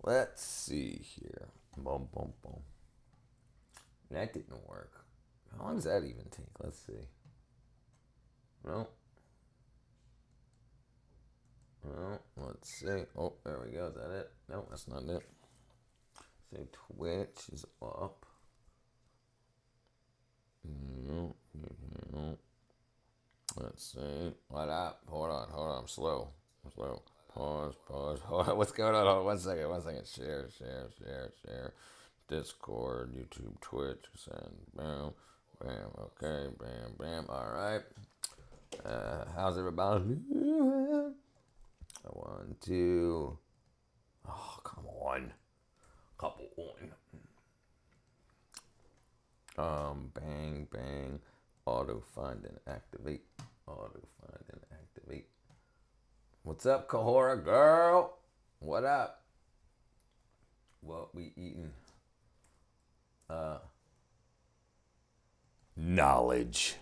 Let's see here. Boom, boom, boom. That didn't work. How long does that even take? Let's see. No. Well, let's see. Oh, there we go. Is that it? No, that's not it. So Twitch is up. No, no. Let's see. What up? Hold on. I'm slow. Pause. Hold on. What's going on? Hold on. 1 second. Share. Discord, YouTube, Twitch. Send. Bam. Okay. Bam. All right. How's everybody? 1, 2. Oh, come on. Couple on. Bang. Auto find and activate. What's up, Kahora girl? What up? What we eating? Knowledge.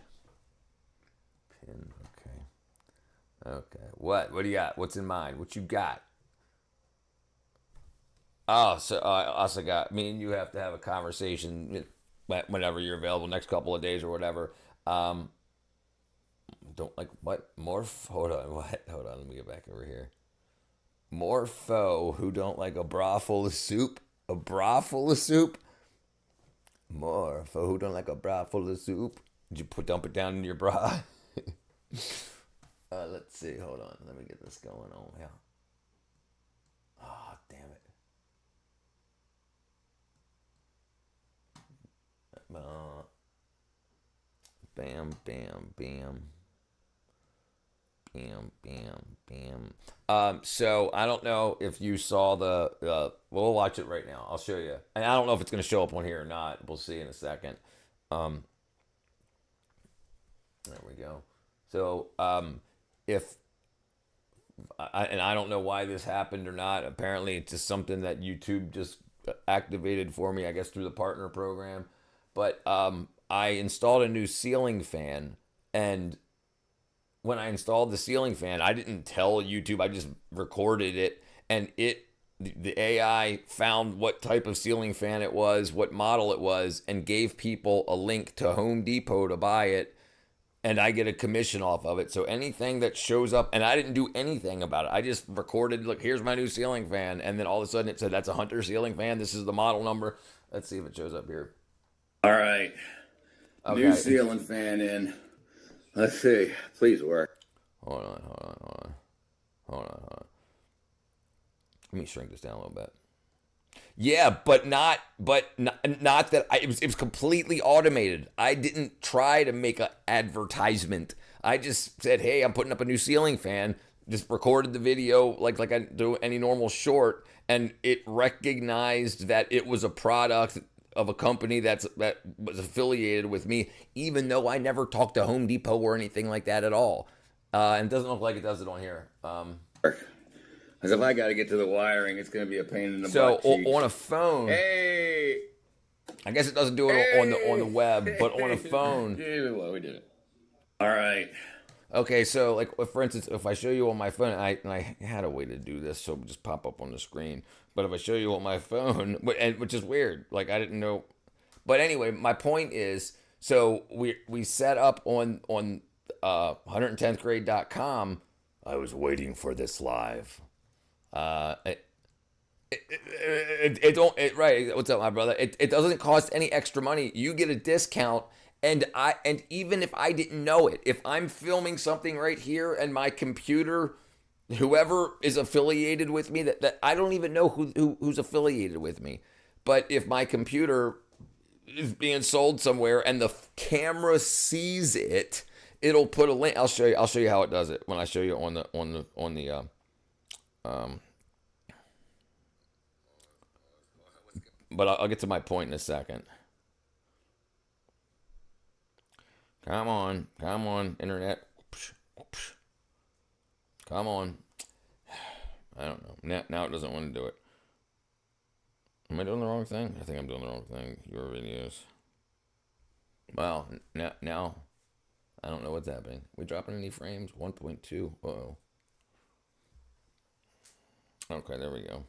Pin. Okay. What do you got? What's in mind? What you got? Oh, so I also got me and you have to have a conversation whenever you're available, next couple of days or whatever. Um, don't like what morph? Hold on, what? Hold on, let me get back over here. Morpho who don't like a bra full of soup. A bra full of soup. Morpho who don't like a bra full of soup. Did you dump it down in your bra? Let's see. Hold on. Let me get this going on. Yeah. Oh, damn it. Bam. So I don't know if you saw we'll watch it right now. I'll show you. And I don't know if it's going to show up on here or not. We'll see in a second. Um, there we go. So, if and I don't know why this happened or not. Apparently, it's just something that YouTube just activated for me, I guess, through the partner program. But I installed a new ceiling fan, and when I installed the ceiling fan, I didn't tell YouTube. I just recorded it, and the AI found what type of ceiling fan it was, what model it was, and gave people a link to Home Depot to buy it, and I get a commission off of it. So anything that shows up, and I didn't do anything about it. I just recorded, look, here's my new ceiling fan, and then all of a sudden it said that's a Hunter ceiling fan. This is the model number. Let's see if it shows up here. All right. Okay. New ceiling fan in. Let's see. Please work. Hold on. Let me shrink this down a little bit. Yeah, but not that it was completely automated. I didn't try to make an advertisement. I just said, "Hey, I'm putting up a new ceiling fan." Just recorded the video like I do any normal short, and it recognized that it was a product of a company that was affiliated with me, even though I never talked to Home Depot or anything like that at all. And it doesn't look like it does it on here. Because if I got to get to the wiring, it's going to be a pain in the butt. So on a phone, hey, I guess it doesn't do it on the web, but on a phone. Yeah, well, we did it. All right. Okay, so like for instance, if I show you on my phone, I had a way to do this, so it would just pop up on the screen. But if I show you on my phone, which is weird, like I didn't know. But anyway, my point is, so we set up on 110thgrade.com. I was waiting for this live. It don't right. What's up, my brother? It doesn't cost any extra money. You get a discount, and even if I didn't know it, if I'm filming something right here and my computer, whoever is affiliated with me, that I don't even know who's affiliated with me, but if my computer is being sold somewhere and the camera sees it, it'll put a link. I'll show you how it does it when I show you on the but I'll get to my point in a second. Come on, internet. Come on. I don't know. Now it doesn't want to do it. Am I doing the wrong thing? I think I'm doing the wrong thing. Your videos. Well, now I don't know what's happening. We dropping any frames? 1.2. Uh-oh. Okay, there we go.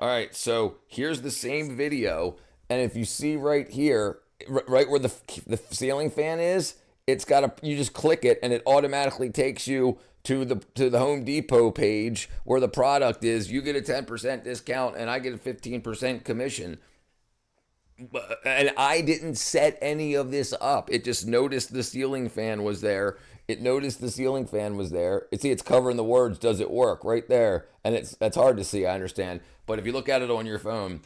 All right, so here's the same video, and if you see right here, right where the ceiling fan is, it's got a, you just click it and it automatically takes you to the Home Depot page where the product is. You get a 10% discount and I get a 15% commission. And I didn't set any of this up. It just noticed the ceiling fan was there. It noticed the ceiling fan was there. See, it's covering the words, does it work, right there. And that's hard to see, I understand. But if you look at it on your phone,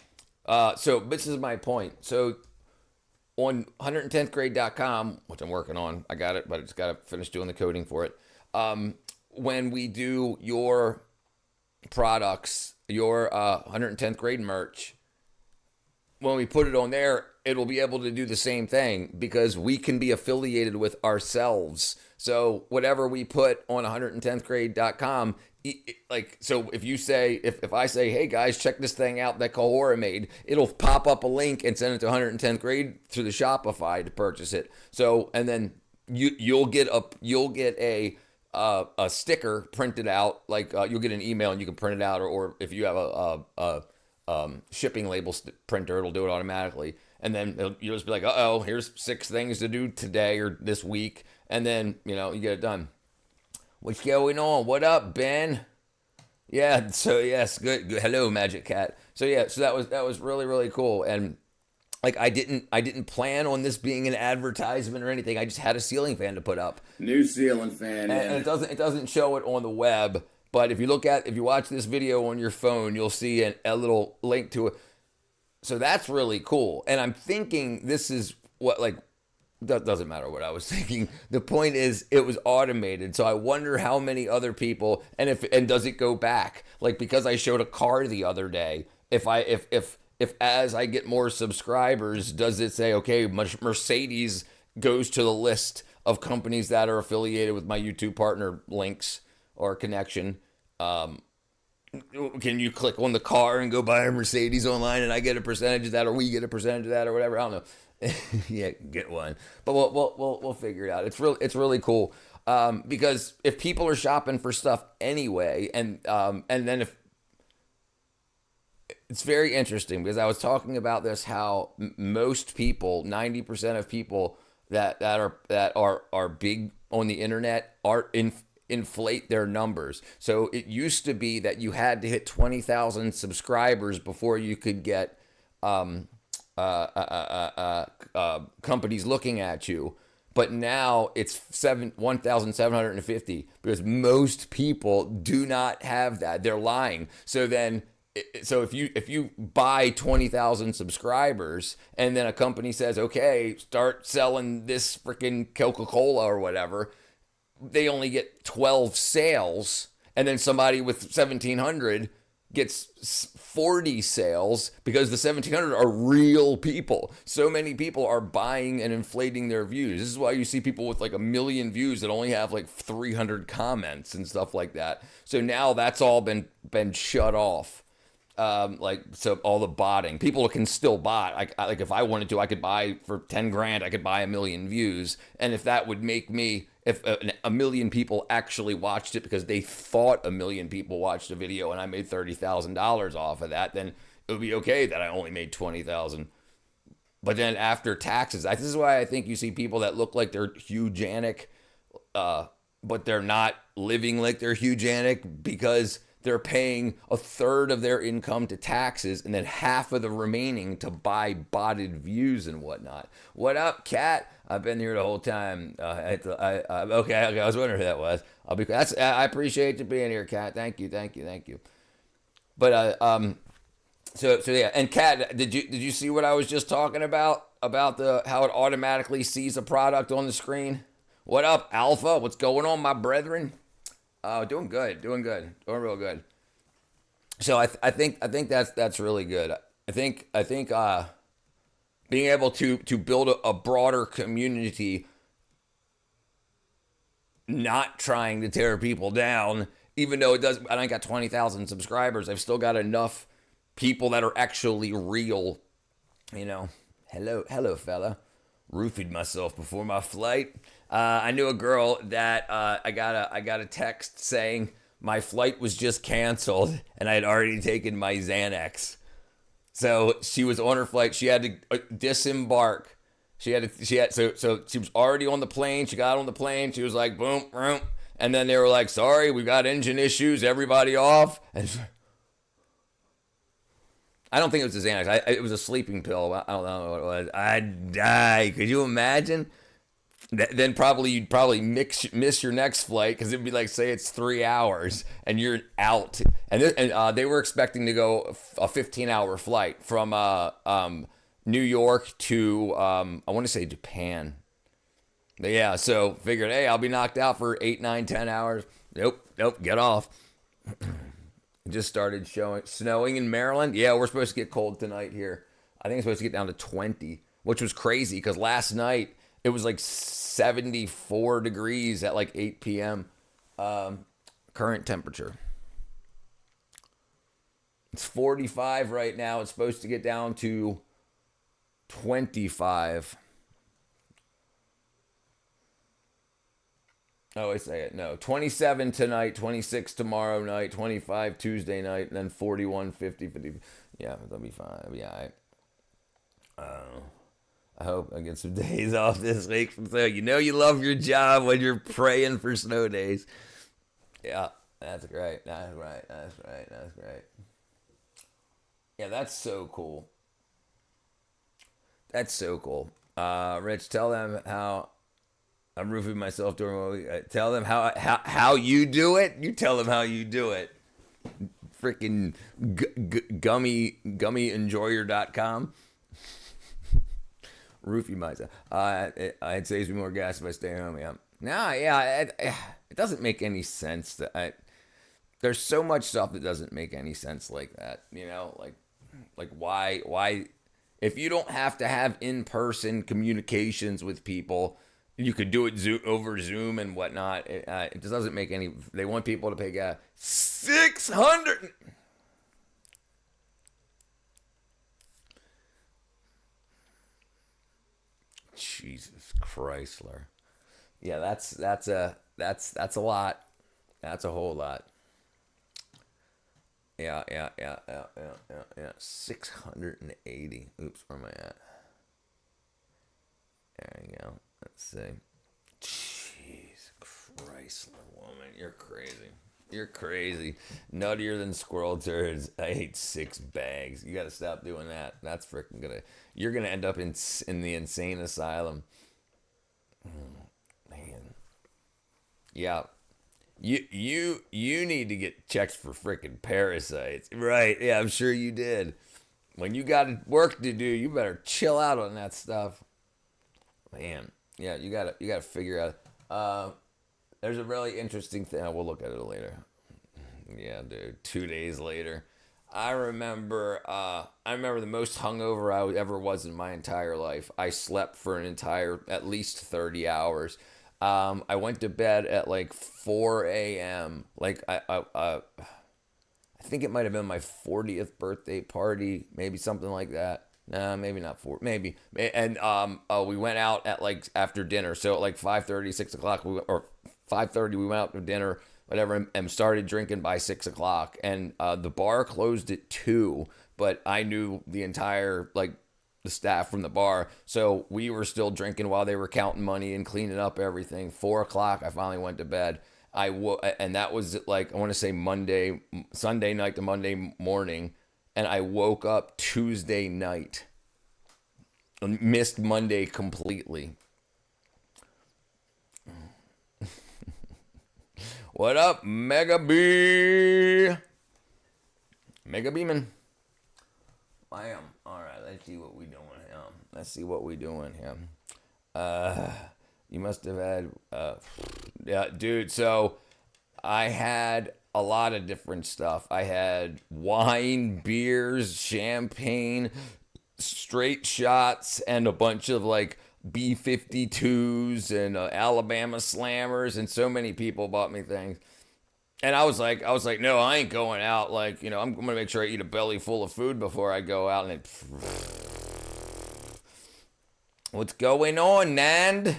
so this is my point. So on 110thgrade.com, which I'm working on, I got it, but I just got to finish doing the coding for it. When we do your products, your 110th grade merch, when we put it on there, it'll be able to do the same thing because we can be affiliated with ourselves. So whatever we put on 110thgrade.com, like, so if you say, if I say, hey guys, check this thing out that Kahora made, it'll pop up a link and send it to 110th grade through the Shopify to purchase it. So, and then you'll get a sticker printed out, like you'll get an email and you can print it out, or if you have a shipping label printer, it'll do it automatically. And then you'll just be like, uh-oh, here's 6 things to do today or this week. And then, you get it done. What's going on? What up, Ben? Yeah, so yes, good. Hello, Magic Cat. So yeah, so that was really, really cool. And like I didn't plan on this being an advertisement or anything. I just had a ceiling fan to put up. New ceiling fan. And it doesn't show it on the web. But if you watch this video on your phone, you'll see a little link to it. So that's really cool. And I'm thinking this is what, like, that doesn't matter what I was thinking. The point is it was automated. So I wonder how many other people, and does it go back? Like, because I showed a car the other day, if as I get more subscribers, does it say, okay, Mercedes goes to the list of companies that are affiliated with my YouTube partner links or connection? Can you click on the car and go buy a Mercedes online and I get a percentage of that, or we get a percentage of that, or whatever? I don't know. Yeah, get one. But we'll figure it out. It's really cool. Because if people are shopping for stuff anyway, and then if it's very interesting, because I was talking about this, how most people, 90% of people that are big on the internet are inflate their numbers. So it used to be that you had to hit 20,000 subscribers before you could get companies looking at you. But now it's 1,750 because most people do not have that. They're lying. So if you buy 20,000 subscribers and then a company says, okay, start selling this freaking Coca-Cola or whatever, they only get 12 sales, and then somebody with 1,700 gets 40 sales because the 1,700 are real people. So many people are buying and inflating their views. This is why you see people with like 1 million views that only have like 300 comments and stuff like that. So now that's all been shut off. So all the botting, people can still bot. Like if I wanted to, I could buy for 10 grand, I could buy 1 million views. And if that would make me, if 1 million people actually watched it because they thought 1 million people watched a video and I made $30,000 off of that, then it would be okay that I only made 20,000. But then after taxes, this is why I think you see people that look like they're hugenic, but they're not living like they're hugenic, because they're paying a third of their income to taxes and then half of the remaining to buy botted views and whatnot. What up, Cat? I've been here the whole time. Okay, I was wondering who that was. I appreciate you being here, Cat. Thank you. But so yeah. And Cat, did you see what I was just talking about how it automatically sees a product on the screen? What up, Alpha? What's going on, my brethren? Doing real good. So I think that's really good. I think being able to build a broader community, not trying to tear people down, even though I ain't got 20,000 subscribers, I've still got enough people that are actually real. Hello, fella. Roofied myself before my flight. I knew a girl that I got a text saying, my flight was just canceled and I had already taken my Xanax. So she was on her flight. She had to disembark. She had so she was already on the plane. She got on the plane. She was like, boom, boom. And then they were like, sorry, we got engine issues. Everybody off. And I don't think it was a Xanax. It was a sleeping pill. I don't know what it was. I'd die. Could you imagine? Then you'd probably miss your next flight because it'd be like, say it's 3 hours and you're out. And they were expecting to go a 15-hour flight from New York to I want to say Japan. But yeah, so figured, hey, I'll be knocked out for 8, 9, 10 hours. Nope, get off. It just started snowing in Maryland. Yeah, we're supposed to get cold tonight here. I think it's supposed to get down to 20, which was crazy because last night it was like 74 degrees at like 8 p.m. Current temperature. It's 45 right now. It's supposed to get down to 25. Oh, I say it. No, 27 tonight, 26 tomorrow night, 25 Tuesday night, and then 41, 50, 50. Yeah, that'll be fine. Yeah, I hope I get some days off this week. So you know you love your job when you're praying for snow days. Yeah, that's great. That's right. Yeah, that's so cool. That's so cool. Rich, tell them how I'm roofing myself during my week. Tell them how you do it. You tell them how you do it. Freaking gummyenjoyer.com. Roofie myself. It saves me more gas if I stay home. Yeah. It doesn't make any sense. There's so much stuff that doesn't make any sense like that. You know, like why? If you don't have to have in-person communications with people, you could do it over Zoom and whatnot. It just doesn't make any. They want people to pay gas. 600. Jesus Chrysler. Yeah, that's a lot. That's a whole lot. Yeah. 680. Oops, where am I at? There you go. Let's see. Jeez, Chrysler woman, you're crazy. You're crazy. Nuttier than squirrel turds. I ate 6 bags. You got to stop doing that. That's freaking gonna. You're gonna end up in the insane asylum. Man. Yeah. You need to get checked for freaking parasites. Right. Yeah, I'm sure you did. When you got work to do, you better chill out on that stuff. Man. Yeah, you gotta figure out. There's a really interesting thing. We'll look at it later. Yeah, dude. 2 days later, I remember the most hungover I ever was in my entire life. I slept for at least 30 hours. I went to bed at like 4 a.m. Like I think it might have been my 40th birthday party, maybe something like that. Nah, maybe not 4. Maybe. And we went out at like after dinner. So at like 5:30, 6 o'clock, or 5:30, we went out to dinner, whatever, and started drinking by 6 o'clock. And the bar closed at 2, but I knew the entire the staff from the bar, so we were still drinking while they were counting money and cleaning up everything. 4 o'clock, I finally went to bed. And that was like, I want to say Sunday night to Monday morning. And I woke up Tuesday night. Missed Monday completely. What up, Mega B? Mega Beeman. I am. All right, let's see what we doing here. You must have had... yeah, dude, so I had a lot of different stuff. I had wine, beers, champagne, straight shots, and a bunch of B-52s and Alabama Slammers, and so many people bought me things. And I was like, no, I ain't going out. I'm gonna make sure I eat a belly full of food before I go out. And what's going on, Nand?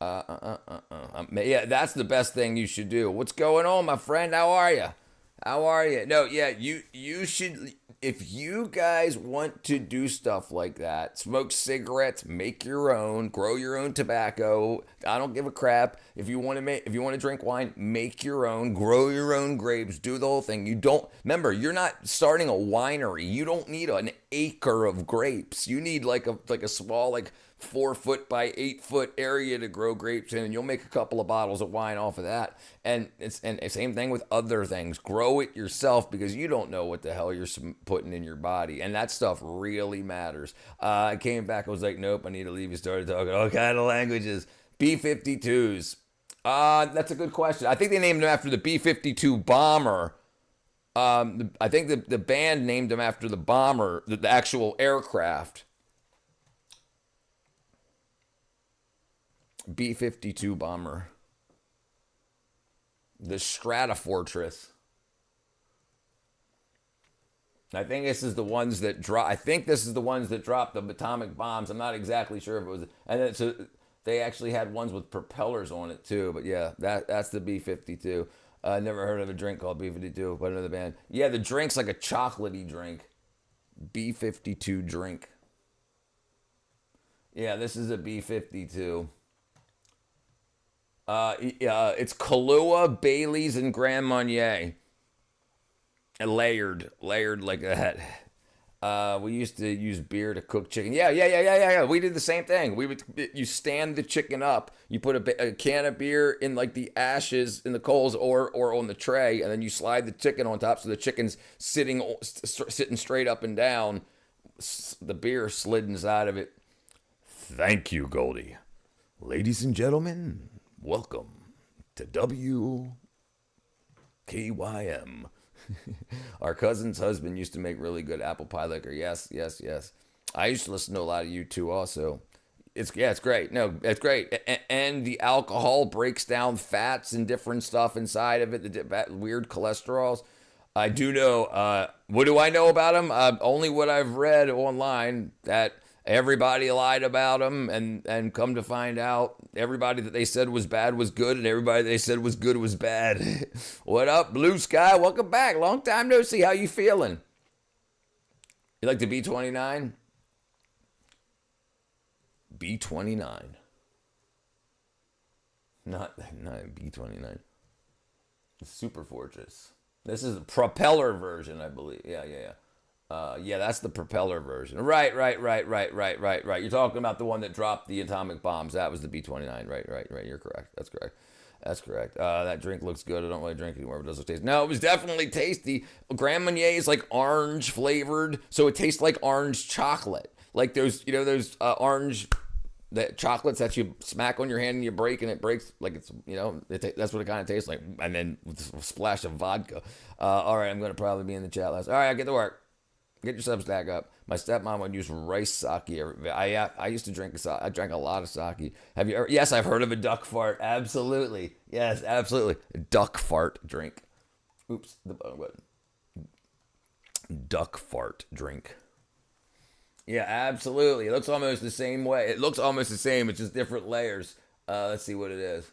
Yeah, that's the best thing you should do. What's going on, my friend? How are you? How are you? No, yeah, you should. If you guys want to do stuff like that, smoke cigarettes, make your own, grow your own tobacco. I don't give a crap. If you want to drink wine, make your own, grow your own grapes, do the whole thing. You don't remember, you're not starting a winery. You don't need an acre of grapes. You need like a small 4 foot by 8 foot area to grow grapes in, and you'll make a couple of bottles of wine off of that. And same thing with other things. Grow it yourself because you don't know what the hell you're putting in your body, and that stuff really matters. I came back, I was like, nope, I need to leave. You started talking all kind of languages. B-52s. That's a good question. I think they named them after the B-52 bomber. I think the band named them after the bomber, the actual aircraft. B-52 bomber. The Stratofortress. I think this is the ones that drop. I think this is the ones that dropped the atomic bombs. I'm not exactly sure if it was. And then so they actually had ones with propellers on it too. But yeah, that's the B-52. I never heard of a drink called B-52, but another band. Yeah, the drink's like a chocolatey drink. B-52 drink. Yeah, this is a B-52. It's Kahlua, Bailey's, and Grand Marnier. Layered like that. We used to use beer to cook chicken. Yeah. We did the same thing. You stand the chicken up. You put a can of beer in like the ashes in the coals or on the tray, and then you slide the chicken on top so the chicken's sitting straight up and down. The beer slid inside of it. Thank you, Goldie. Ladies and gentlemen, welcome to WKYM. Our cousin's husband used to make really good apple pie liquor. Yes. I used to listen to a lot of U2 also. It's great. No, it's great. And the alcohol breaks down fats and different stuff inside of it, the weird cholesterols. I do know, what do I know about them? Only what I've read online, that everybody lied about them, and come to find out, everybody that they said was bad was good, and everybody they said was good was bad. What up, Blue Sky? Welcome back. Long time no see. How you feeling? You like the B-29? B-29. Not B-29. Super Fortress. This is a propeller version, I believe. Yeah. Yeah, that's the propeller version. Right. You're talking about the one that dropped the atomic bombs. That was the B-29. Right. You're correct. That's correct. That drink looks good. I don't really drink anymore, but it does look tasty. No, it was definitely tasty. Grand Marnier is like orange flavored, so it tastes like orange chocolate. Like those orange chocolates that you smack on your hand and you break, and it breaks like it's, that's what it kind of tastes like. And then with a splash of vodka. All right, I'm going to probably be in the chat last. All right, I get to work. Get your Substack up. My stepmom would use rice sake. I used to drink I drank a lot of sake. Have you ever? Yes, I've heard of a duck fart. Absolutely. Yes, absolutely. A duck fart drink. Oops, the button. Duck fart drink. Yeah, absolutely. It looks almost the same way. It looks almost the same. It's just different layers. Let's see what it is.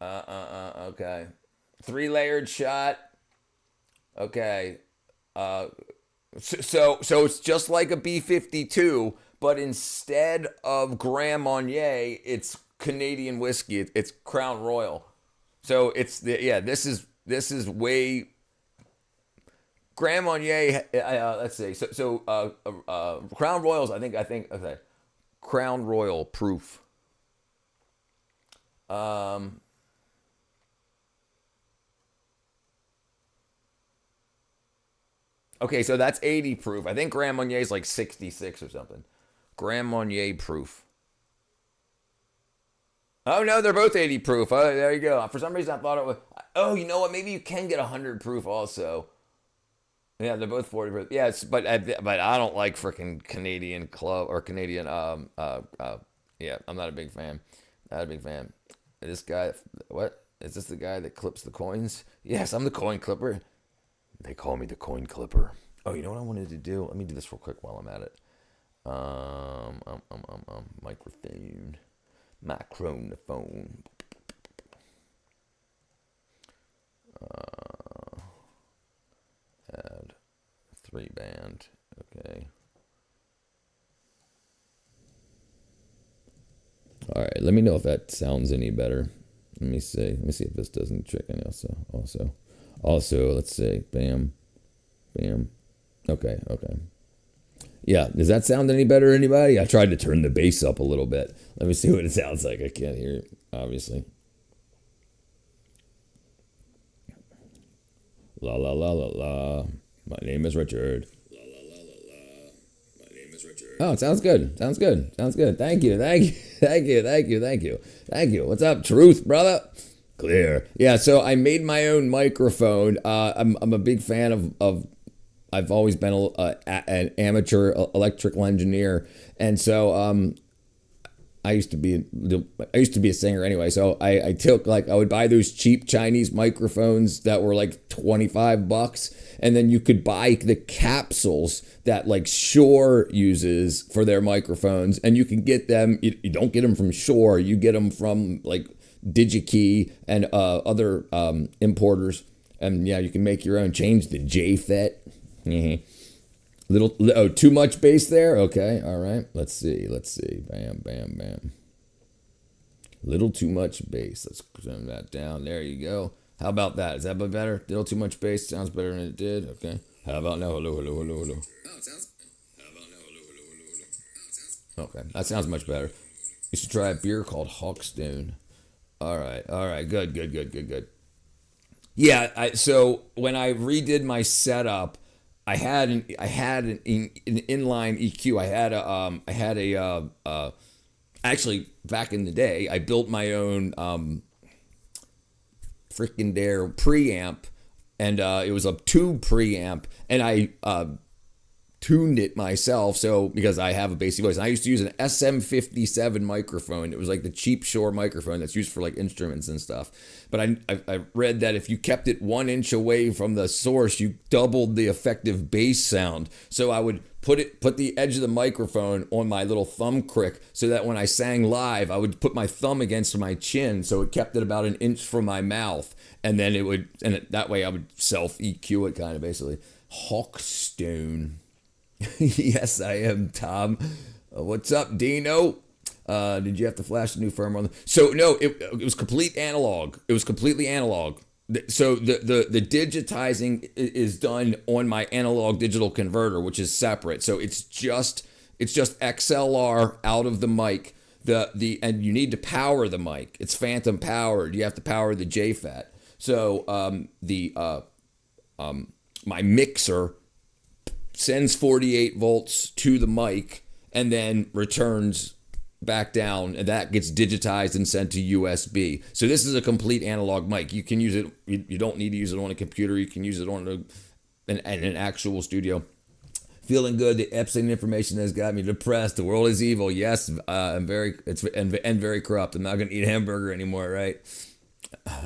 Okay. 3-layered shot. Okay. So it's just like a B-52, but instead of Grand Marnier, it's Canadian whiskey. It's Crown Royal. So this is way Grand Marnier. Let's see. So Crown Royals. I think okay. Crown Royal proof. Okay, so that's 80 proof. I think Grand Marnier is like 66 or something. Grand Marnier proof. Oh, no, they're both 80 proof. Oh, there you go. For some reason, I thought it was... Oh, you know what? Maybe you can get 100 proof also. Yeah, they're both 40 proof. Yeah, but I don't like freaking Canadian club or Canadian... yeah, I'm not a big fan. Not a big fan. This guy... What? Is this the guy that clips the coins? Yes, I'm the coin clipper. They call me the coin clipper. Oh, you know what I wanted to do? Let me do this real quick while I'm at it. Microphone. Microphone. Add 3-band. Okay. All right. Let me know if that sounds any better. Let me see. Let me see if this doesn't trick any also. Let's see. Bam. Bam. Okay. Okay. Yeah. Does that sound any better, anybody? I tried to turn the bass up a little bit. Let me see what it sounds like. I can't hear it, obviously. La la la la la. My name is Richard. La la la la la. My name is Richard. Oh, it sounds good. Sounds good. Sounds good. Thank you. Thank you. Thank you. Thank you. Thank you. Thank you. What's up, Truth, brother? Clear. Yeah. So I made my own microphone. I'm a big fan of. I've always been an amateur electrical engineer, and so I used to be a singer anyway. So I took I would buy those cheap Chinese microphones that were like $25, and then you could buy the capsules that like Shure uses for their microphones, and you can get them. You don't get them from Shure. You get them from like DigiKey and other importers, and yeah, you can make your own. Change the JFET. Too much bass there. Okay, all right. Let's see. Bam, bam, bam. Little too much bass. Let's turn that down. There you go. How about that? Is that better? Little too much bass sounds better than it did. Okay. How about now? Hello. Oh, it sounds. How about now? Hello. Okay, that sounds much better. You should try a beer called Hawkstone. All right. Good. Yeah. So when I redid my setup, I had an inline EQ. I had a actually back in the day I built my own freaking dare preamp, and it was a tube preamp, and I tuned it myself. So because I have a bassy voice, and I used to use an SM57 microphone. It was like the cheap Shure microphone that's used for like instruments and stuff. But I read that if you kept it 1 inch away from the source, you doubled the effective bass sound. So I would put the edge of the microphone on my little thumb crick, so that when I sang live, I would put my thumb against my chin, so it kept it about 1 inch from my mouth, and then that way I would self EQ it kind of basically. Hawkstone. Yes, I am, Tom. What's up, Dino? Did you have to flash the new firmware on? So no, it was complete analog. It was completely analog. So the digitizing is done on my analog digital converter, which is separate. So it's just XLR out of the mic. And you need to power the mic. It's phantom powered. You have to power the JFET. So my mixer sends 48 volts to the mic and then returns back down, and that gets digitized and sent to USB. So this is a complete analog mic. You can use it. You don't need to use it on a computer. You can use it on an actual studio. Feeling good. The Epstein information has got me depressed. The world is evil. Yes, I'm very corrupt. I'm not gonna eat a hamburger anymore. Right?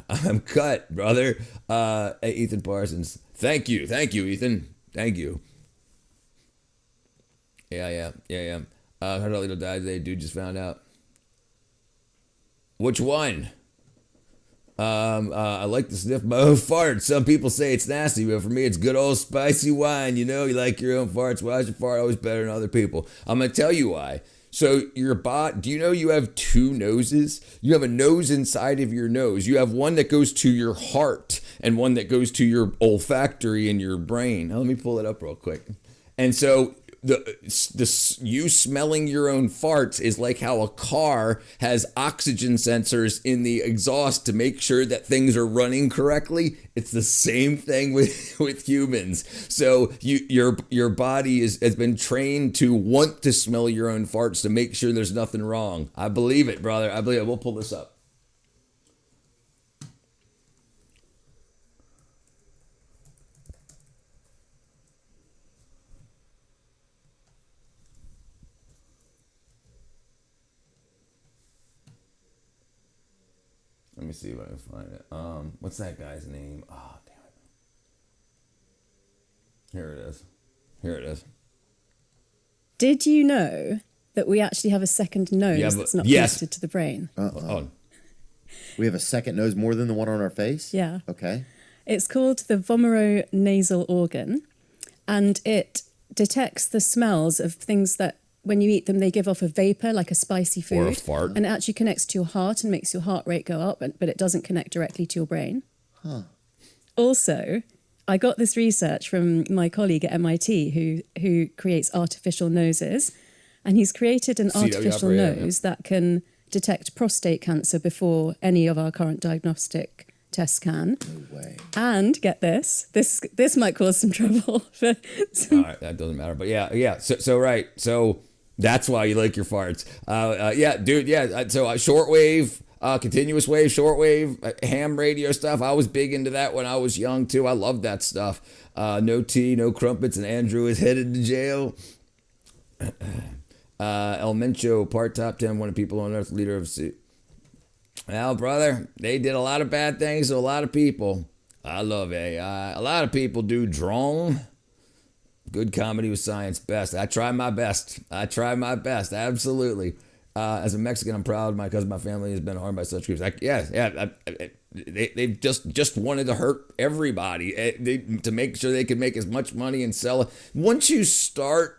I'm cut, brother. Hey, Ethan Parsons. Thank you, Ethan. Thank you. Yeah. Carlito died today. Dude just found out. Which one? I like to sniff my own farts. Some people say it's nasty, but for me, it's good old spicy wine. You know, you like your own farts. Why is your fart always better than other people? I'm gonna tell you why. So do you know you have two noses? You have a nose inside of your nose. You have one that goes to your heart and one that goes to your olfactory in your brain. Now, let me pull it up real quick. And so you smelling your own farts is like how a car has oxygen sensors in the exhaust to make sure that things are running correctly. It's the same thing with humans. So your body has been trained to want to smell your own farts to make sure there's nothing wrong. I believe it, brother. I believe it. We'll pull this up. Let me see if I can find it. What's that guy's name? Oh, damn it. Here it is. Did you know that we actually have a second nose that's not connected to the brain. Oh. We have a second nose more than the one on our face? Yeah. Okay. It's called the vomeronasal organ, and it detects the smells of things that when you eat them, they give off a vapor, like a spicy food. Or a fart. And it actually connects to your heart and makes your heart rate go up, but it doesn't connect directly to your brain. Huh. Also, I got this research from my colleague at MIT who creates artificial noses, and he's created an artificial nose that can detect prostate cancer before any of our current diagnostic tests can. No way. And get this might cause some trouble. For All right, that doesn't matter. But yeah. So right. So that's why you like your farts. Yeah, dude. Yeah. So shortwave, continuous wave, shortwave, ham radio stuff. I was big into that when I was young too. I loved that stuff. No tea, no crumpets, and Andrew is headed to jail. El Mencho, part top 10, one of people on earth, leader of C. Well, brother, they did a lot of bad things to a lot of people. I love AI. A lot of people do drone. Good comedy with science, best. I try my best. Absolutely. As a Mexican, I'm proud of because my family has been harmed by such groups. They just wanted to hurt everybody to make sure they could make as much money and sell it. Once you start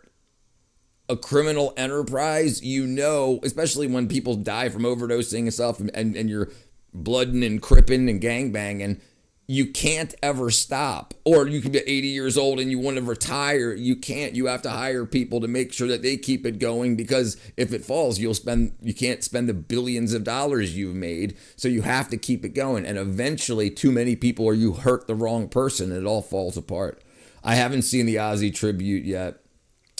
a criminal enterprise, especially when people die from overdosing and stuff, and you're blooding and cripping and gangbanging, you can't ever stop. Or you could be 80 years old and you want to retire. You can't. You have to hire people to make sure that they keep it going, because if it falls, you can't spend the billions of dollars you've made. So you have to keep it going. And eventually, too many people, or you hurt the wrong person, and it all falls apart. I haven't seen the Ozzy tribute yet.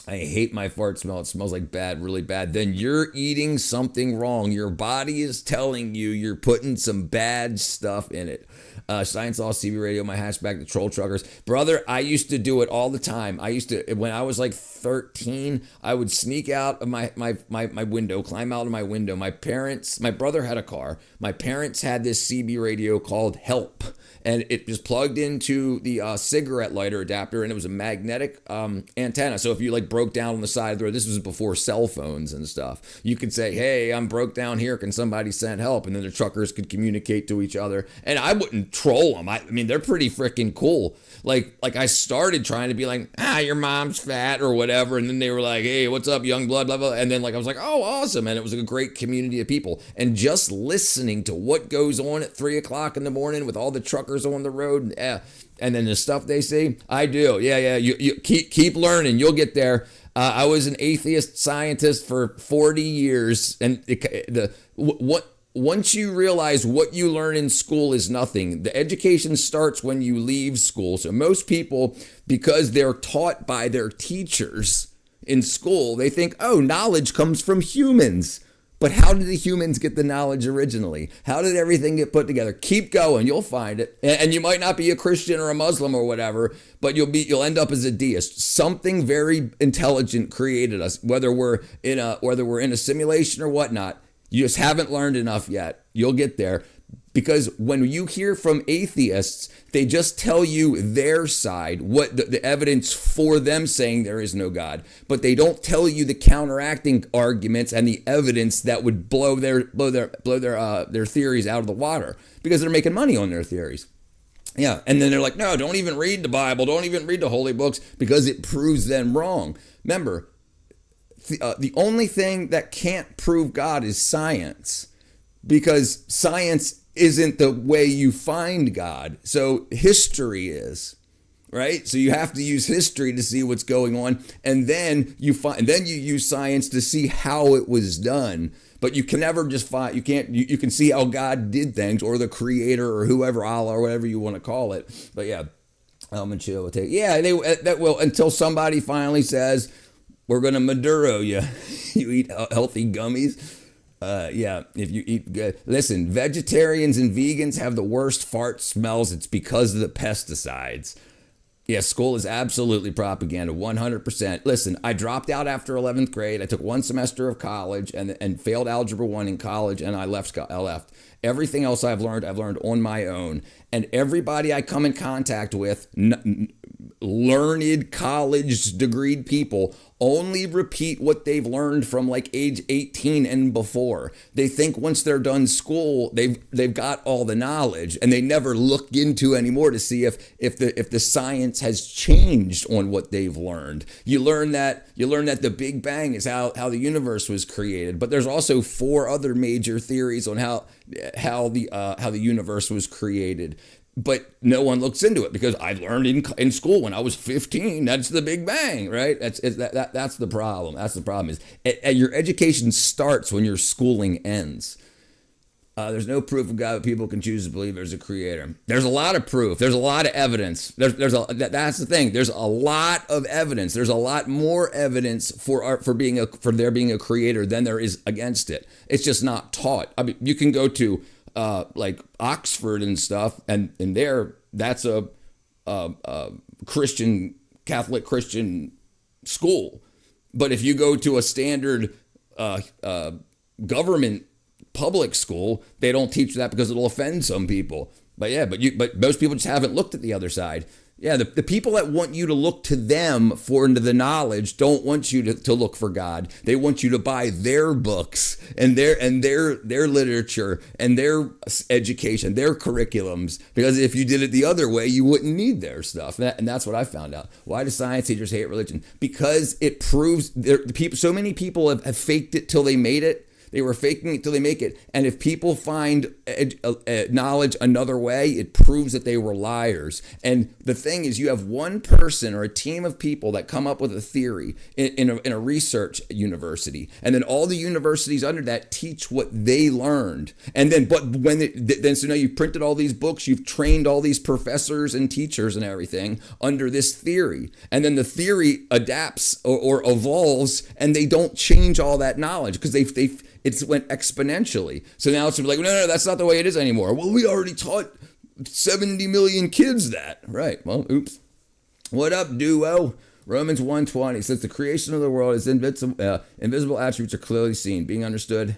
I hate my fart smell. It smells like bad, really bad. Then you're eating something wrong. Your body is telling you you're putting some bad stuff in it. Science Law, CB Radio, my hatchback, the troll truckers. Brother, I used to do it all the time. When I was like 13, I would sneak out of my window, climb out of my window. My brother had a car. My parents had this CB radio called Help. And it was plugged into the cigarette lighter adapter, and it was a magnetic antenna. So if you broke down on the side of the road, this was before cell phones and stuff, you could say, hey, I'm broke down here. Can somebody send help? And then the truckers could communicate to each other. And I wouldn't troll them. I mean, they're pretty freaking cool. Like I started trying to be like, your mom's fat or whatever. And then they were like, hey, what's up, young blood, blah, blah. And then I was like, oh, awesome. And it was a great community of people. And just listening to what goes on at 3 o'clock in the morning with all the truckers on the road, and then the stuff they see, I do. Yeah. You keep learning. You'll get there. I was an atheist scientist for 40 years, and once you realize what you learn in school is nothing, the education starts when you leave school. So most people, because they're taught by their teachers in school, they think, oh, knowledge comes from humans. But how did the humans get the knowledge originally? How did everything get put together? Keep going, you'll find it. And you might not be a Christian or a Muslim or whatever, but you'll end up as a deist. Something very intelligent created us, whether we're in a simulation or whatnot. You just haven't learned enough yet. You'll get there. Because when you hear from atheists, they just tell you their side, what the evidence for them saying there is no God. But they don't tell you the counteracting arguments and the evidence that would blow their theories out of the water, because they're making money on their theories. Yeah, and then they're like, no, don't even read the Bible, don't even read the holy books, because it proves them wrong. Remember, the only thing that can't prove God is science, because science isn't the way you find God. So history is, right? So you have to use history to see what's going on, and then you use science to see how it was done. But you can never just find, you can see how God did things, or the creator, or whoever, Allah, or whatever you want to call it. But yeah, Almond Chill will take, that will, until somebody finally says, we're going to Maduro you. You eat healthy gummies. If you eat good. Listen, vegetarians and vegans have the worst fart smells. It's because of the pesticides. Yeah, school is absolutely propaganda, 100%. Listen, I dropped out after 11th grade. I took one semester of college and failed Algebra 1 in college, and I left. Everything else I've learned on my own. And everybody I come in contact with, learned, college degreed people, only repeat what they've learned from like age 18 and before. They think once they're done school, they've got all the knowledge, and they never look into anymore to see if the science has changed on what they've learned. You learn that the Big Bang is how the universe was created, but there's also 4 other major theories on how the universe was created. But no one looks into it because I learned in school when I was 15. That's the Big Bang, right? That's the problem. That's the problem is your education starts when your schooling ends. There's no proof of God, but people can choose to believe there's a creator. There's a lot of proof. There's a lot of evidence. That's the thing. There's a lot of evidence. There's a lot more evidence for there being a creator than there is against it. It's just not taught. I mean, you can go to like Oxford and stuff, and there that's a Catholic Christian school. But if you go to a standard government public school, they don't teach that because it'll offend some people. But most people just haven't looked at the other side. Yeah, the people that want you to look to them for into the knowledge don't want you to look for God. They want you to buy their books and their literature and their education, their curriculums. Because if you did it the other way, you wouldn't need their stuff. And that's what I found out. Why do science teachers hate religion? Because it proves so many people have faked it till they made it. They were faking it till they make it. And if people find knowledge another way, it proves that they were liars. And the thing is, you have one person or a team of people that come up with a theory in a research university. And then all the universities under that teach what they learned. And then, so now you've printed all these books, you've trained all these professors and teachers and everything under this theory. And then the theory adapts or evolves, and they don't change all that knowledge because it's went exponentially. So now it's like, no, that's not the way it is anymore. Well, we already taught 70 million kids that. Right. Well, oops. What up, duo? Romans 1:20 says the creation of the world is invisible attributes are clearly seen, being understood.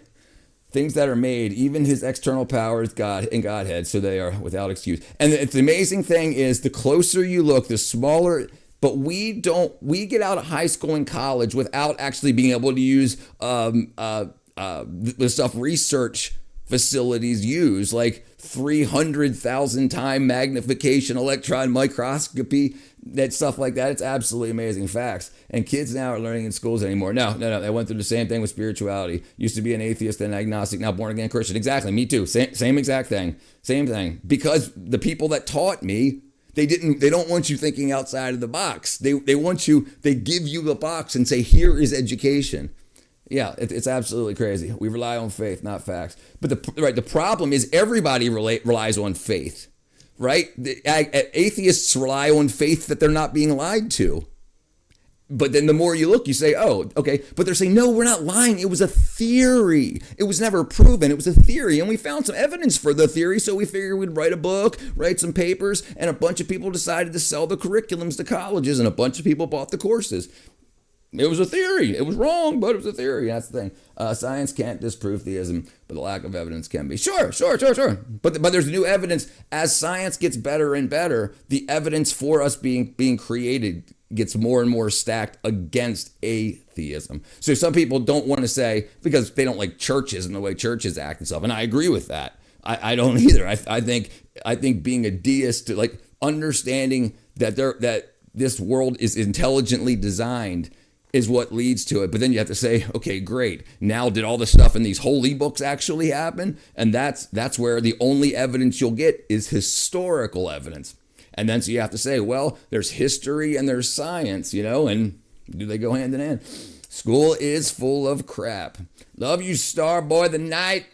Things that are made, even his external power is God and Godhead, so they are without excuse. And the amazing thing is, the closer you look, the smaller. But we get out of high school and college without actually being able to use the stuff research facilities use, like 300,000 time magnification, electron microscopy, that stuff like that. It's absolutely amazing facts. And kids now are learning in schools anymore. No. They went through the same thing with spirituality. Used to be an atheist, then agnostic, now born again Christian. Exactly. Me too. Same exact thing. Same thing. Because the people that taught me, they don't want you thinking outside of the box. They give you the box and say, here is education. Yeah, it's absolutely crazy. We rely on faith, not facts. But the problem is everybody relies on faith, right? Atheists rely on faith that they're not being lied to. But then the more you look, you say, oh, okay. But they're saying, no, we're not lying. It was a theory. It was never proven. It was a theory. And we found some evidence for the theory. So we figured we'd write a book, write some papers. And a bunch of people decided to sell the curriculums to colleges. And a bunch of people bought the courses. It was a theory. It was wrong, but it was a theory. That's the thing. Science can't disprove theism, but the lack of evidence can be. Sure. But there's new evidence. As science gets better and better, the evidence for us being created gets more and more stacked against atheism. So some people don't want to say, because they don't like churches and the way churches act and stuff. And I agree with that. I don't either. I think being a deist, like understanding that this world is intelligently designed, is what leads to it. But then you have to say, okay, great. Now did all the stuff in these holy books actually happen? And that's where the only evidence you'll get is historical evidence. And then so you have to say, well, there's history and there's science, and do they go hand in hand? School is full of crap. Love you, Starboy the Night.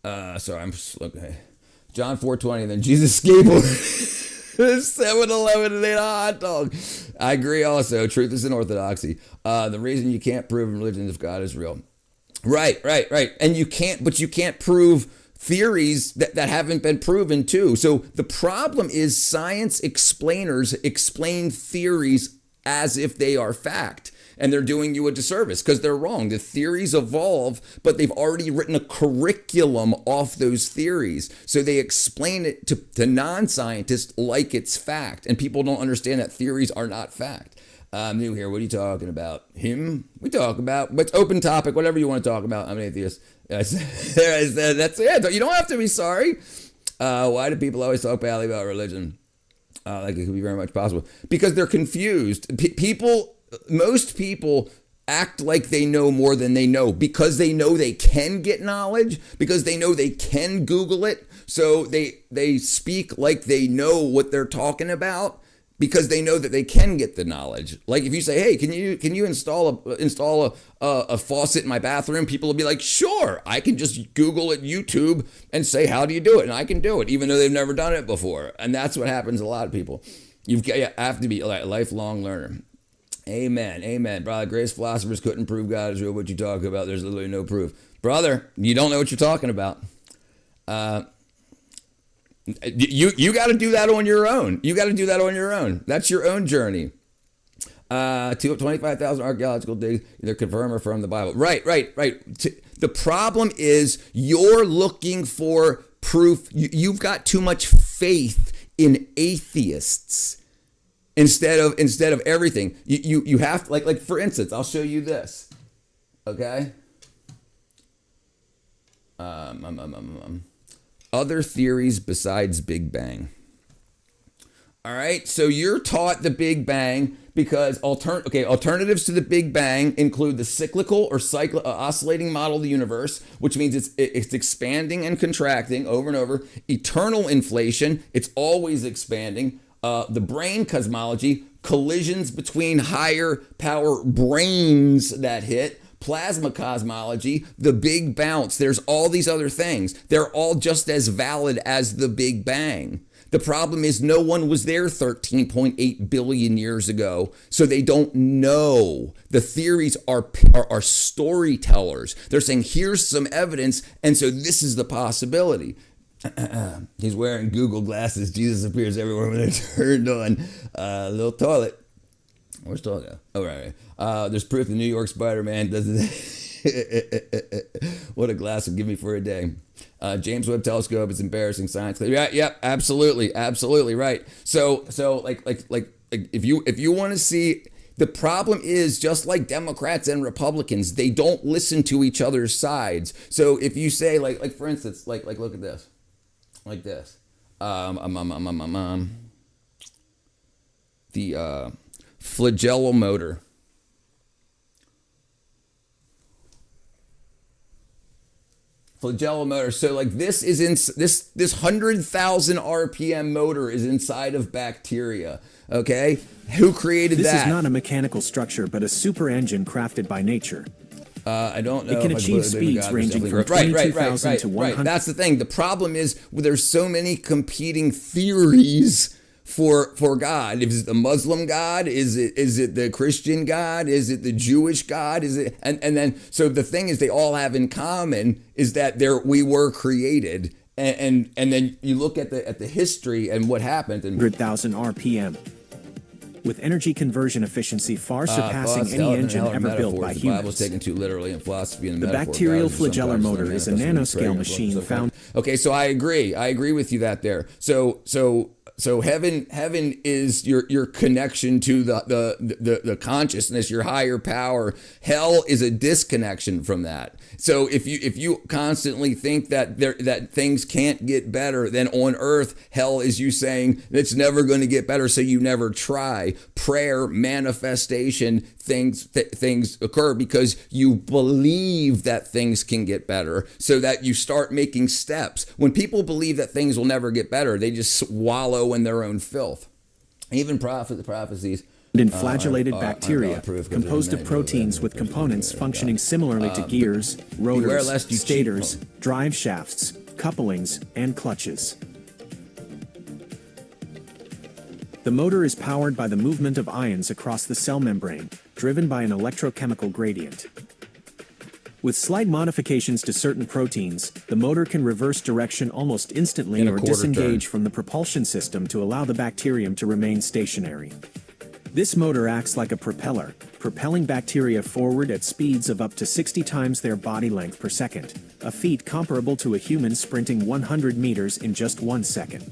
Sorry, I'm just looking. John 4:20, then Jesus gave 7-Eleven and ate a hot dog. I agree also. Truth is in orthodoxy. The reason you can't prove in religion if God is real. Right. And you can't prove theories that haven't been proven too. So the problem is science explainers explain theories as if they are fact. And they're doing you a disservice because they're wrong. The theories evolve, but they've already written a curriculum off those theories. So they explain it to non-scientists like it's fact. And people don't understand that theories are not fact. I'm new here. What are you talking about? Him? We talk about what's open topic, whatever you want to talk about. I'm an atheist. I said, that's it. You don't have to be sorry. Why do people always talk badly about religion? Like it could be very much possible. Because they're confused. Most people act like they know more than they know because they know they can get knowledge, because they know they can Google it. So they speak like they know what they're talking about because they know that they can get the knowledge. Like if you say, hey, can you install a faucet in my bathroom? People will be like, sure, I can just Google it, YouTube, and say, how do you do it? And I can do it, even though they've never done it before. And that's what happens to a lot of people. You have to be a lifelong learner. Amen. Amen. Brother, greatest philosophers couldn't prove God is real. What you talk about, there's literally no proof. Brother, you don't know what you're talking about. You got to do that on your own. You got to do that on your own. That's your own journey. 25,000 archaeological digs, either confirm or affirm the Bible. Right. The problem is you're looking for proof. You've got too much faith in atheists instead of everything. You have to, like for instance, I'll show you this. Okay. Other theories besides Big Bang. All right, so you're taught the Big Bang because alternatives to the Big Bang include the cyclical or oscillating model of the universe, which means it's expanding and contracting over and over. Eternal inflation, it's always expanding. The brain cosmology, collisions between higher power brains that hit. Plasma cosmology, the Big Bounce. There's all these other things. They're all just as valid as the Big Bang. The problem is no one was there 13.8 billion years ago, so they don't know. The theories are storytellers. They're saying, here's some evidence, and so this is the possibility. He's wearing Google glasses. Jesus appears everywhere when they're turned on. Little toilet. Where's the toilet? Oh, right. There's proof the New York Spider-Man does it. What a glass would give me for a day. James Webb Telescope is embarrassing science. Yeah, absolutely right. So like if you want to see, the problem is just like Democrats and Republicans, they don't listen to each other's sides. So if you say like for instance, like look at this, like this, the flagella motor. Flagella motor. So like this is in this 100,000 RPM motor is inside of bacteria. Okay, who created that? This is not a mechanical structure, but a super engine crafted by nature. I don't know. It can achieve speeds ranging from 22,000 to 100. That's the thing. The problem is there's so many competing theories for God. Is it the Muslim God? Is it the Christian God? Is it the Jewish God? Is it and then so the thing is they all have in common is that we were created and then you look at the history and what happened and 100,000 RPM. With energy conversion efficiency far surpassing any engine ever built by humans. The Bible's taken too literally in philosophy and the bacterial flagellar motor is a nanoscale machine found. Okay, so I agree with you there. So heaven is your connection to the consciousness, your higher power. Hell is a disconnection from that. So if you constantly think that things can't get better, then on earth, hell is you saying it's never going to get better, so you never try. Prayer, manifestation, things occur because you believe that things can get better, so that you start making steps. When people believe that things will never get better, they just wallow in their own filth. Even prophecies in flagellated bacteria composed of proteins with components functioning similarly to gears, rotors, stators, drive shafts, couplings, and clutches. The motor is powered by the movement of ions across the cell membrane, driven by an electrochemical gradient. With slight modifications to certain proteins, the motor can reverse direction almost instantly or disengage from the propulsion system to allow the bacterium to remain stationary. This motor acts like a propeller, propelling bacteria forward at speeds of up to 60 times their body length per second, a feat comparable to a human sprinting 100 meters in just 1 second.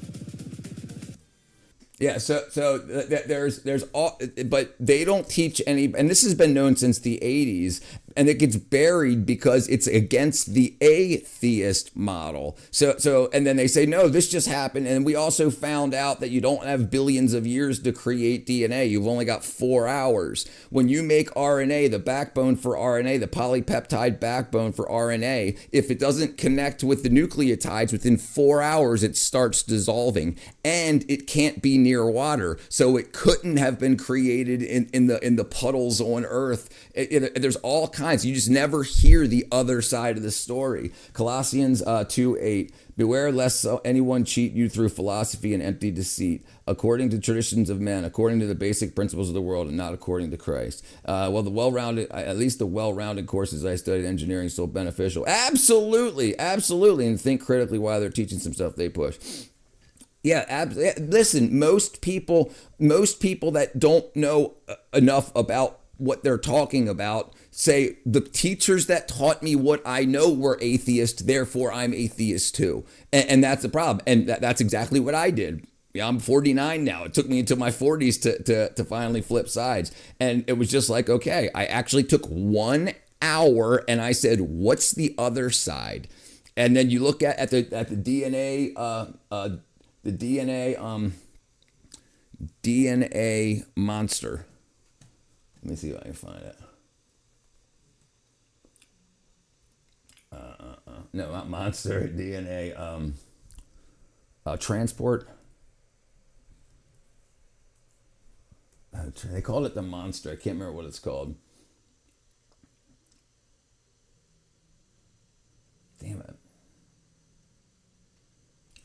Yeah, there's all, but they don't teach any, and this has been known since the 80s, and it gets buried because it's against the atheist model. And then they say, no, this just happened, and we also found out that you don't have billions of years to create DNA. You've only got 4 hours. When you make RNA, the backbone for RNA, the polypeptide backbone for RNA, if it doesn't connect with the nucleotides within 4 hours, it starts dissolving, and it can't be near water, so it couldn't have been created in the puddles on Earth. There's all kinds. You just never hear the other side of the story. Colossians 2:8. Beware lest anyone cheat you through philosophy and empty deceit, according to traditions of men, according to the basic principles of the world, and not according to Christ. Well, at least the well-rounded courses I studied engineering so beneficial. Absolutely, and think critically while they're teaching some stuff they push. Yeah, listen, most people that don't know enough about what they're talking about say the teachers that taught me what I know were atheist, therefore I'm atheist too. And that's the problem. And that's exactly what I did. Yeah, I'm 49 now. It took me into my 40s to finally flip sides. And it was just like, okay, I actually took 1 hour and I said, what's the other side? And then you look at the DNA, DNA monster. Let me see if I can find it. No, not monster. DNA. Transport. They called it the monster. I can't remember what it's called. Damn it.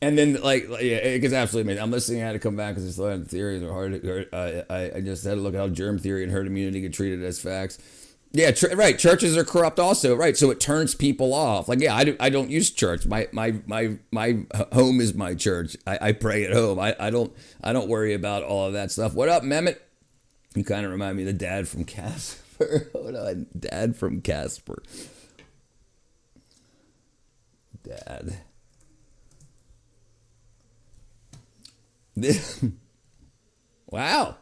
And then, yeah, it gets absolutely amazing. I'm listening. I had to come back because the theories are hard. I just had to look at how germ theory and herd immunity get treated as facts. Yeah, right. Churches are corrupt also, right? So it turns people off. Like, yeah, I don't use church. My home is my church. I pray at home. I don't worry about all of that stuff. What up, Mehmet? You kind of remind me of the dad from Casper. Hold on, dad from Casper. Dad. Wow.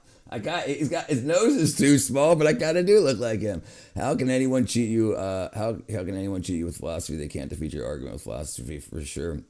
He's got his nose is too small, but I kind of do look like him. How can anyone cheat you? How can anyone cheat you with philosophy? They can't defeat your argument with philosophy for sure.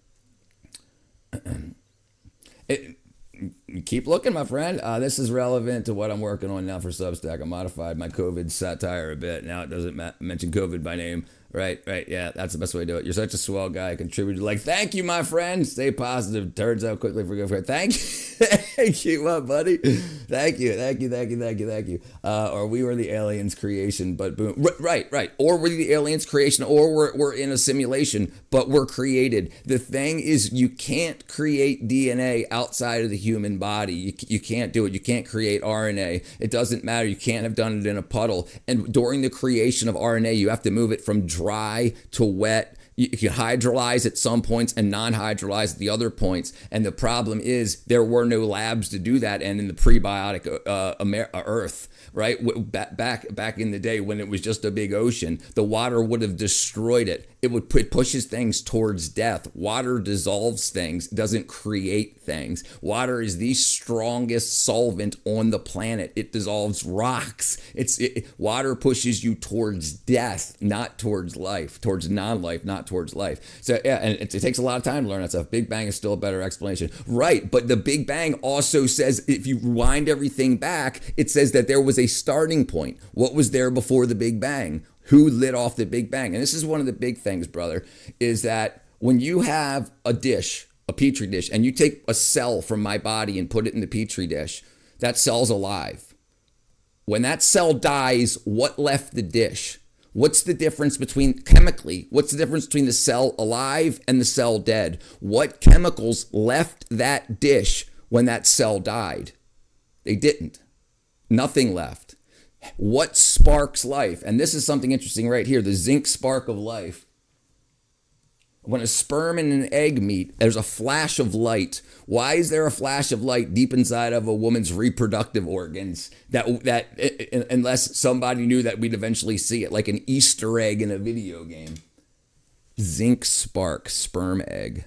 Keep looking, my friend. This is relevant to what I'm working on now for Substack. I modified my COVID satire a bit. Now it doesn't mention COVID by name. Right. Yeah, that's the best way to do it. You're such a swell guy, contributor. Like, thank you, my friend. Stay positive. Turns out quickly for good. Thank you. Thank you, my buddy. Thank you. Or we were the aliens' creation, but boom. Right. Or we're the aliens' creation, or we're in a simulation, but we're created. The thing is, you can't create DNA outside of the human body. You can't do it. You can't create RNA. It doesn't matter. You can't have done it in a puddle. And during the creation of RNA, you have to move it from dry to wet. You can hydrolyze at some points and non-hydrolyze at the other points. And the problem is there were no labs to do that. And in the prebiotic Earth, right, back in the day when it was just a big ocean, the water would have destroyed it. It pushes things towards death. Water dissolves things, doesn't create things. Water is the strongest solvent on the planet. It dissolves rocks. Water pushes you towards death, not towards life, towards non-life, not towards life. So yeah, and it takes a lot of time to learn that stuff. Big Bang is still a better explanation. Right, but the Big Bang also says, if you rewind everything back, it says that there was a starting point. What was there before the Big Bang? Who lit off the Big Bang? And this is one of the big things, brother, is that when you have a dish, a petri dish, and you take a cell from my body and put it in the petri dish, that cell's alive. When that cell dies, what left the dish? What's the difference chemically, what's the difference between the cell alive and the cell dead? What chemicals left that dish when that cell died? They didn't. Nothing left. What sparks life? And this is something interesting right here, the zinc spark of life. When a sperm and an egg meet, there's a flash of light. Why is there a flash of light deep inside of a woman's reproductive organs that unless somebody knew that we'd eventually see it, like an Easter egg in a video game? Zinc spark, sperm egg.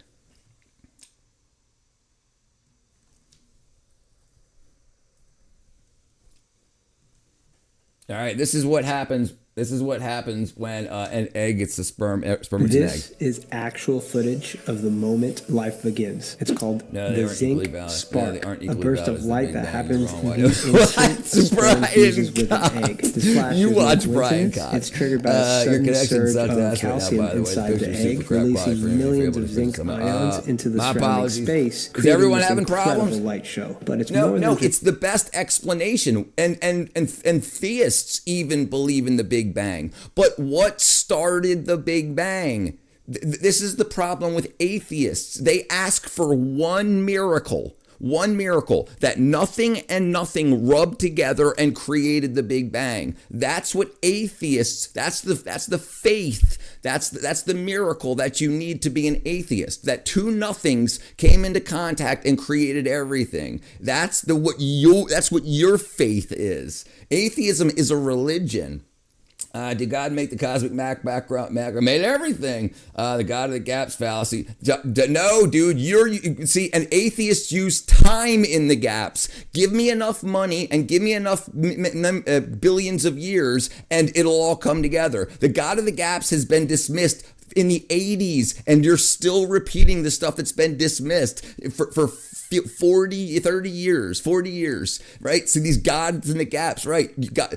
All right, this is what happens. This is what happens when an egg gets a sperm. Sperm gets an egg. This is actual footage of the moment life begins. It's called the zinc spark, a burst of light that happens in the instant sperm fuses with an egg. This flash You is watch no Brian coincidence. Cox. It's triggered by a Your sudden connection surge sucks of ass right now, calcium by the way. inside the Picture's super egg, crap releasing by for you millions if of you're able to zinc put some- ions into the my surrounding apologies. space, Is creating everyone this having incredible problems? light show. But it's No, more no, than it's the best explanation. And theists even believe in the Big Bang. But what started the Big Bang? This is the problem with atheists. They ask for one miracle that nothing and nothing rubbed together and created the Big Bang. That's what atheists, that's the faith. That's the miracle that you need to be an atheist. That two nothings came into contact and created everything. That's what your faith is. Atheism is a religion. Did God make the cosmic background? Made everything. The God of the gaps fallacy. No, dude. You see, an atheist use time in the gaps. Give me enough money and give me enough billions of years, and it'll all come together. The God of the gaps has been dismissed in the 80s, and you're still repeating the stuff that's been dismissed for 40 years, right? So these gods in the gaps, right? You got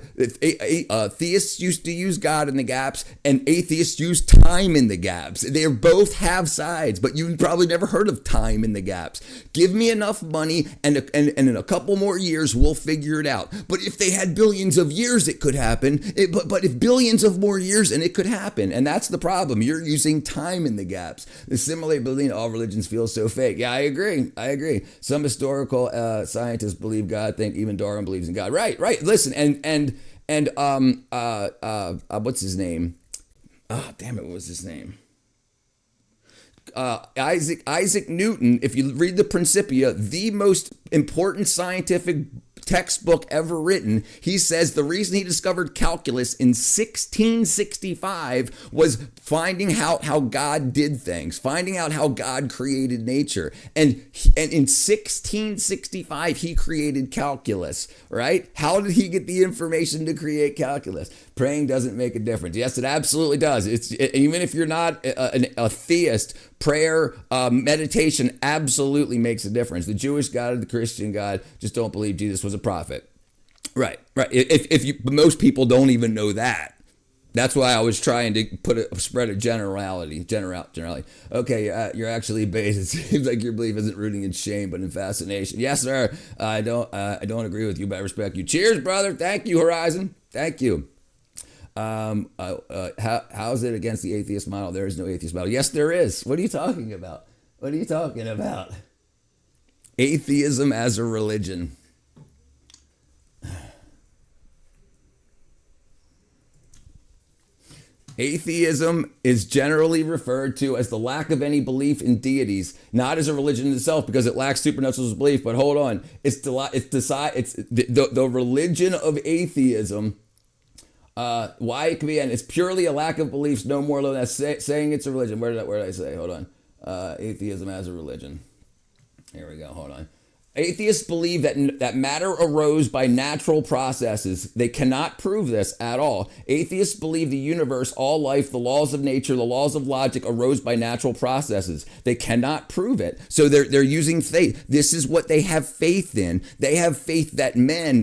theists used to use God in the gaps, and atheists use time in the gaps. They both have sides, but you probably never heard of time in the gaps. Give me enough money, and in a couple more years, we'll figure it out. But if they had billions of years, it could happen. But if billions of more years, and it could happen, and that's the problem. You're using time in the gaps. The similarly believing all religions feel so fake. Yeah, I agree. Some historical scientists believe God. Think even Darwin believes in God. Right. Listen, and what's his name? Oh, damn it! What was his name? Isaac Newton. If you read the Principia, the most important scientific textbook ever written, he says the reason he discovered calculus in 1665 was finding out how God did things, finding out how God created nature. And in 1665, he created calculus, right? How did he get the information to create calculus? Praying doesn't make a difference. Yes, it absolutely does. Even if you're not a theist, prayer, meditation absolutely makes a difference. The Jewish God and the Christian God just don't believe Jesus was a prophet. Right. Most people don't even know that. That's why I was trying to spread a generality. Okay, you're actually based. It seems like your belief isn't rooting in shame, but in fascination. Yes, sir. I don't agree with you, but I respect you. Cheers, brother. Thank you, Horizon. Thank you. How is it against the atheist model? There is no atheist model. Yes, there is. What are you talking about? Atheism as a religion. Atheism is generally referred to as the lack of any belief in deities, not as a religion in itself because it lacks supernatural belief. But hold on, it's the religion of atheism. Why it can be, and it's purely a lack of beliefs, no more than that. Saying it's a religion. Where did I say? Hold on. Atheism as a religion. Here we go. Hold on. Atheists believe that matter arose by natural processes. They cannot prove this at all. Atheists believe the universe, all life, the laws of nature, the laws of logic arose by natural processes. They cannot prove it. So they're using faith. This is what they have faith in. They have faith that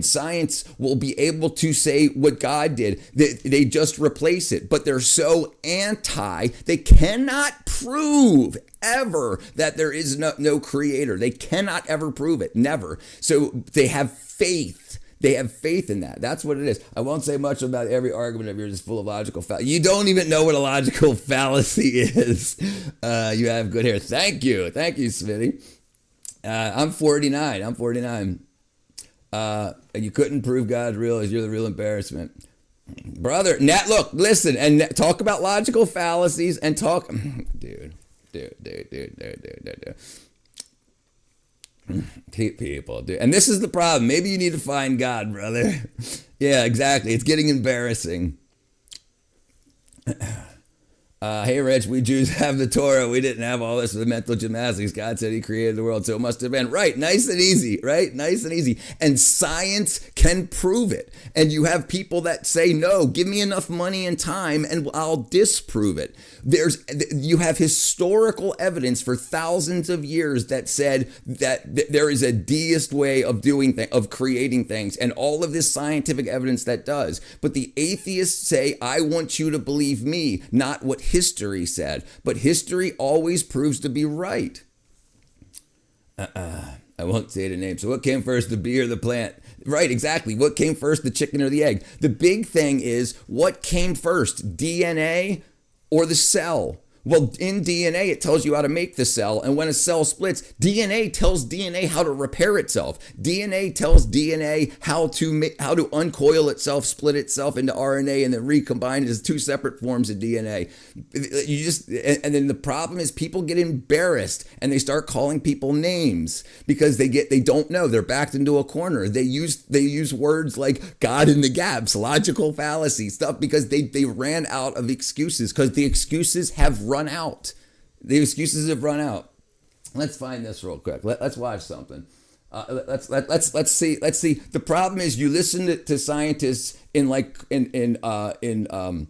science will be able to say what God did. They just replace it. But they're so anti, they cannot prove ever that there is no creator. They cannot ever prove it. Never. So they have faith. They have faith in that. That's what it is. I won't say much about every argument of yours is full of logical fallacy. You don't even know what a logical fallacy is. You have good hair. Thank you, Smitty. I'm 49. And you couldn't prove God's real as you're the real embarrassment. Brother, look, listen, and talk about logical fallacies and talk, dude. People, dude. And this is the problem. Maybe you need to find God, brother. Yeah, exactly. It's getting embarrassing. Hey, Rich, we Jews have the Torah. We didn't have all this with mental gymnastics. God said he created the world, so it must have been. Right, nice and easy, right? Nice and easy. And science can prove it. And you have people that say, no, give me enough money and time and I'll disprove it. You have historical evidence for thousands of years that said that there is a deist way of of creating things, and all of this scientific evidence that does. But the atheists say, I want you to believe me, not what history said. But history always proves to be right. I won't say the name. So what came first, the bee or the plant? Right, exactly. What came first, the chicken or the egg? The big thing is, what came first, DNA or the cell? Well, in DNA, it tells you how to make the cell. And when a cell splits, DNA tells DNA how to repair itself. DNA tells DNA how to uncoil itself, split itself into RNA, and then recombine it as two separate forms of DNA. And then the problem is people get embarrassed and they start calling people names because they don't know. They're backed into a corner. They use words like God in the gaps, logical fallacy, stuff, because they ran out of excuses, because the excuses have run out. The excuses have run out. Let's find this real quick. Let's watch something. Let's see. The problem is you listen to scientists in freaking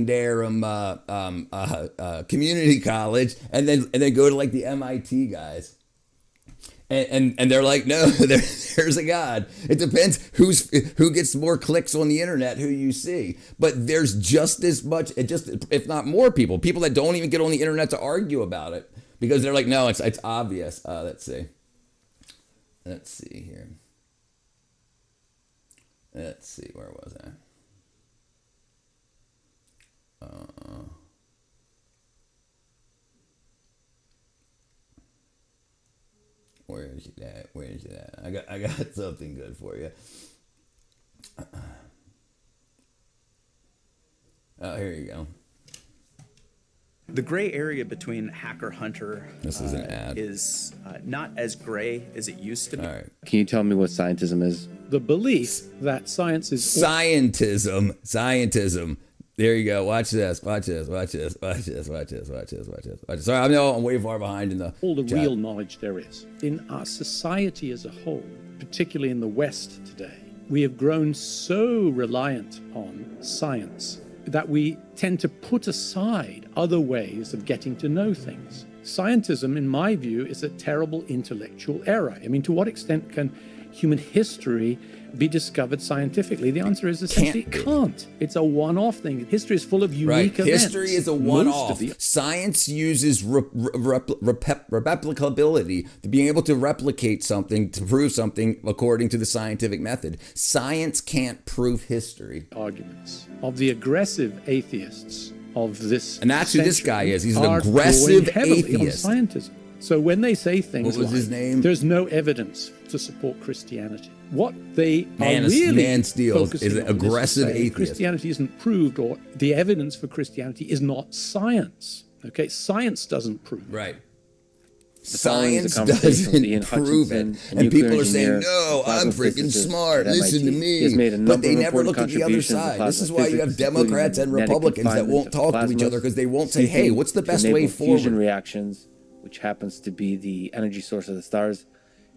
Durham community college, and then go to like the MIT guys. And they're like, no, there's a God. It depends who gets more clicks on the internet, who you see. But there's just as much, if not more people that don't even get on the internet to argue about it, because they're like, no, it's obvious. Let's see here. Let's see, where was I? Where is it at? I got something good for you. Oh, here you go. The gray area between hacker-hunter this is an ad. Is not as gray as it used to be. All right. Can you tell me what scientism is? The belief that science is... Scientism. There you go. Watch this. Sorry, I'm way far behind in the all the chat. Real knowledge there is. In our society as a whole, particularly in the West today, we have grown so reliant on science that we tend to put aside other ways of getting to know things. Scientism, in my view, is a terrible intellectual error. I mean, to what extent can human history be discovered scientifically? The answer is essentially it can't. It's a one-off thing. History is full of unique events. History is a one-off. Science uses replicability, to being able to replicate something, to prove something according to the scientific method. Science can't prove history. Arguments of the aggressive atheists of this, and that's who this guy is. He's an aggressive atheist. On scientism. So when they say things what was his name? There's no evidence to support Christianity. What they Man Steele is an aggressive atheist. Christianity isn't proved, or the evidence for Christianity is not science. Okay, science doesn't prove it. Right. Science doesn't prove it. And people are saying, no, I'm freaking smart. Listen to me. But they never look at the other side. This is why you have Democrats and Republicans that won't talk to each other, because they won't say, hey, what's the best way forward? Fusion reactions, which happens to be the energy source of the stars,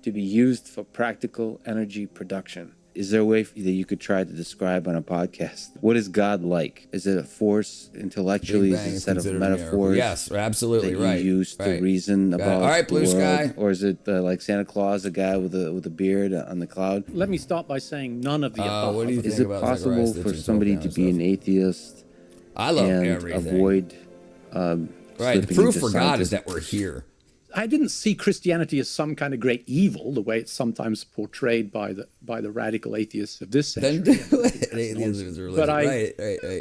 to be used for practical energy production. Is there a way that you could try to describe on a podcast? What is God like? Is it a force intellectually? Is it a set of metaphors? Yes, absolutely that right. You use to reason about all right, blue the world? sky. Or is it like Santa Claus, a guy with a beard on the cloud? Let me start by saying none of the above. What do you think is it about possible for somebody to be an atheist? I love and everything. Avoid. Right. The proof for God is that we're here. I didn't see Christianity as some kind of great evil, the way it's sometimes portrayed by the radical atheists of this century.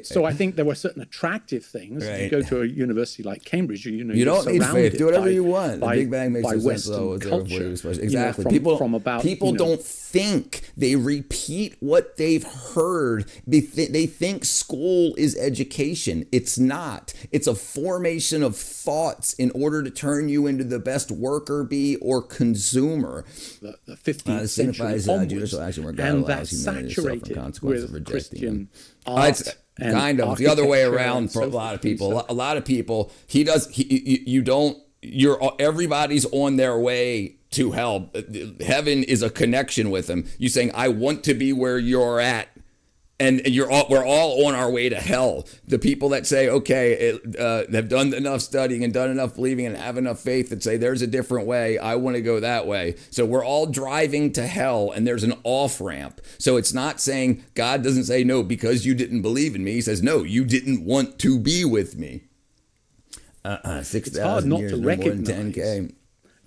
So I think there were certain attractive things. Right. You go to a university like Cambridge, you don't need faith. Do whatever you want. By, the Big Bang makes by no sense. Western culture. Exactly. People don't think. They repeat what they've heard. They think school is education. It's not. It's a formation of thoughts in order to turn you into the best worker bee or consumer. The 15th century onwards, and that's saturated with Christian art and kind of the other way architecture around and for a so lot of forth. people. So- A lot of people, you don't. Everybody's on their way to hell. Heaven is a connection with him. You saying, I want to be where you're at. And we're all on our way to hell. The people that say, okay, have done enough studying and done enough believing and have enough faith that say there's a different way, I want to go that way. So we're all driving to hell, and there's an off ramp. So it's not saying, God doesn't say no because you didn't believe in me. He says, no, you didn't want to be with me. 6,000 years, no more than 10K.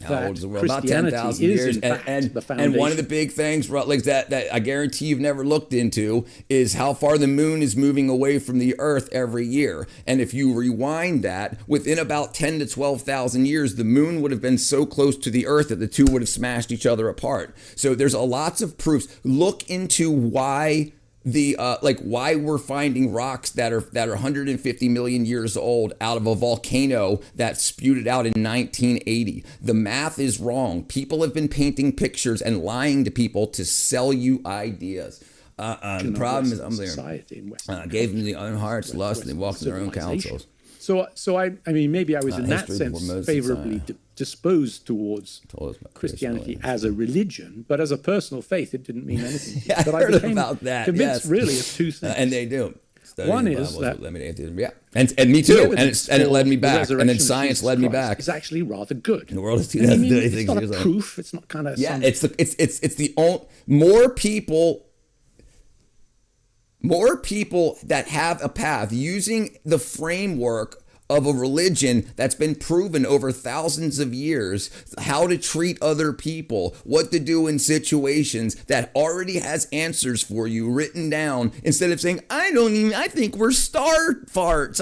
How old is the world? About 10,000 years. And one of the big things, Rutledge, that I guarantee you've never looked into is how far the moon is moving away from the Earth every year. And if you rewind that, within about 10 to 12,000 years, the moon would have been so close to the Earth that the two would have smashed each other apart. So there's lots of proofs. Look into why why we're finding rocks that are 150 million years old out of a volcano that spewed it out in 1980. The math is wrong. People have been painting pictures and lying to people to sell you ideas. The problem is, I'm there. Gave them the own hearts, lust, and they walked in their own counsels. So I mean, maybe I was in that sense favorably disposed towards Christianity as a religion, but as a personal faith, it didn't mean anything. Yeah, but I heard about that. Convinced really of two things. And they do. One is that, and me too, and it led me back, and then science led me back. It's actually rather good. The world is 2036 it's not a proof. It's not kind of it's the only more people that have a path using the framework of a religion that's been proven over thousands of years, how to treat other people, what to do in situations, that already has answers for you written down, instead of saying, I think we're star farts.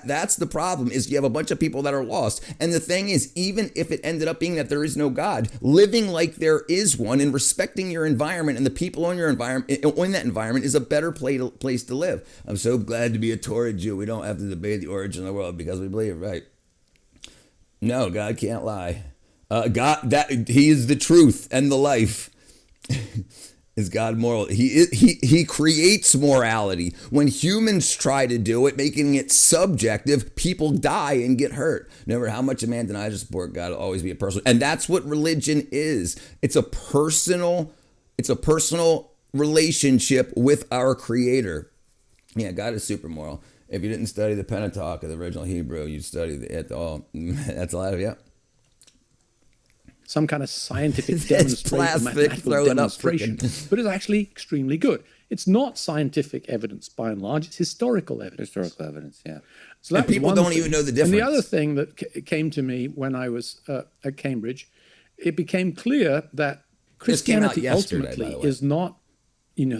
That's the problem, is you have a bunch of people that are lost. And the thing is, even if it ended up being that there is no God, living like there is one and respecting your environment and the people on your environment, in that environment, is a better place to live. I'm so glad to be a Torah Jew. We don't have to debate the origin of the world because we believe, right? No, God can't lie. He is the truth and the life. Is God moral? He creates morality. When humans try to do it, making it subjective, people die and get hurt. No matter how much a man denies or support God, will always be a personal. And that's what religion is. It's a personal relationship with our Creator. Yeah, God is super moral. If you didn't study the Pentateuch of the original Hebrew, you'd study it all. That's a lot of, yeah. Some kind of scientific demonstration, but it's actually extremely good. It's not scientific evidence by and large; it's historical evidence. Historical evidence, yeah. So that people don't even know the difference. And the other thing that came to me when I was at Cambridge, it became clear that Christianity ultimately is not,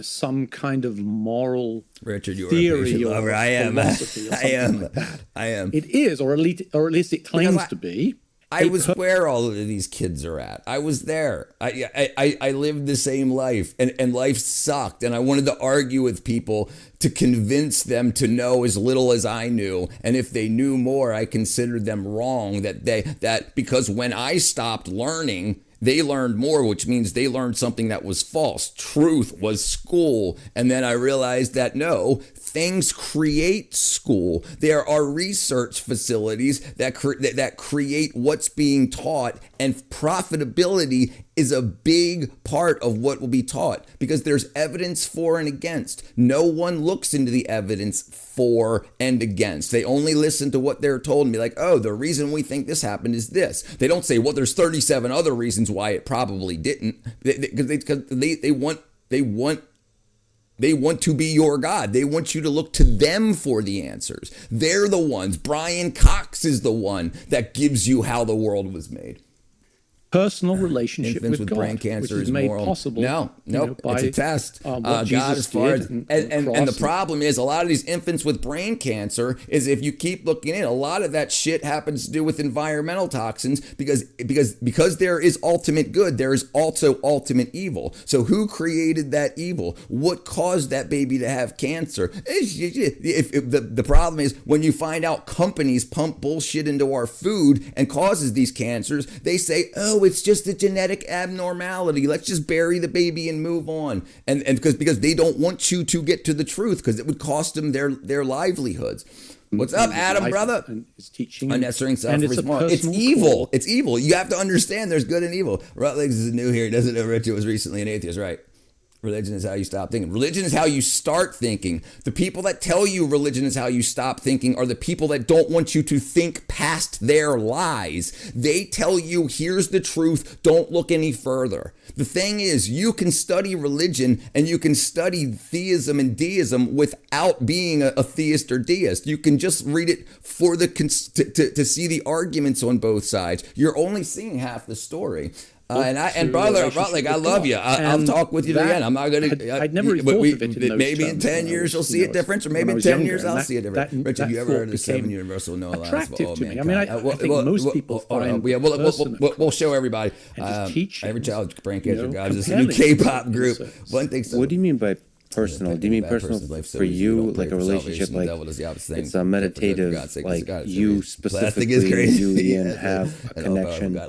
some kind of moral Richard, you theory are a or I am. philosophy or something like that. I am. It is, or at least it claims to be. I was where all of these kids are at. I was there. I lived the same life, and life sucked. And I wanted to argue with people to convince them to know as little as I knew. And if they knew more, I considered them wrong. That because when I stopped learning, they learned more, which means they learned something that was false. Truth was school. And then I realized that no, things create school. There are research facilities that create what's being taught, and profitability is a big part of what will be taught because there's evidence for and against. No one looks into the evidence for and against. They only listen to what they're told and be like, oh, the reason we think this happened is this. They don't say, well, there's 37 other reasons why it probably didn't, because they want to be your God. They want you to look to them for the answers. They're the ones. Brian Cox is the one that gives you how the world was made. Personal relationship Infants with God, brain cancer which is made possible. No, by, it's a test. God, as far as and the problem is, a lot of these infants with brain cancer is, if you keep looking in, a lot of that shit happens to do with environmental toxins, because there is ultimate good, there is also ultimate evil. So who created that evil? What caused that baby to have cancer? The problem is, when you find out companies pump bullshit into our food and causes these cancers, they say, oh, no, it's just a genetic abnormality. Let's just bury the baby and move on. And because they don't want you to get to the truth, because it would cost them their livelihoods. What's up, Adam, brother? It's teaching. Unnecessary self-response. It's evil. Call. It's evil. You have to understand there's good and evil. Rutledge is new here. He doesn't know Richard was recently an atheist, right? Religion is how you stop thinking. Religion is how you start thinking. The people that tell you religion is how you stop thinking are the people that don't want you to think past their lies. They tell you, here's the truth, don't look any further. The thing is, you can study religion and you can study theism and deism without being a theist or deist. You can just read it for to see the arguments on both sides. You're only seeing half the story. And brother Rutledge, I love you. I'll talk with you again. I'm not going to. I'd never thought of it in those maybe terms. In 10 years you'll see a difference, or maybe in 10 years I'll see a difference. Richard, you ever heard of the 7 universal no allowance for all mankind? I mean, I think most people find we'll show everybody. Every child brain cancer, guys. This is a new K-pop group. One thing. What do you mean by personal? Do you mean personal for you, like a relationship, like it's a meditative, like you specifically, you and have a connection?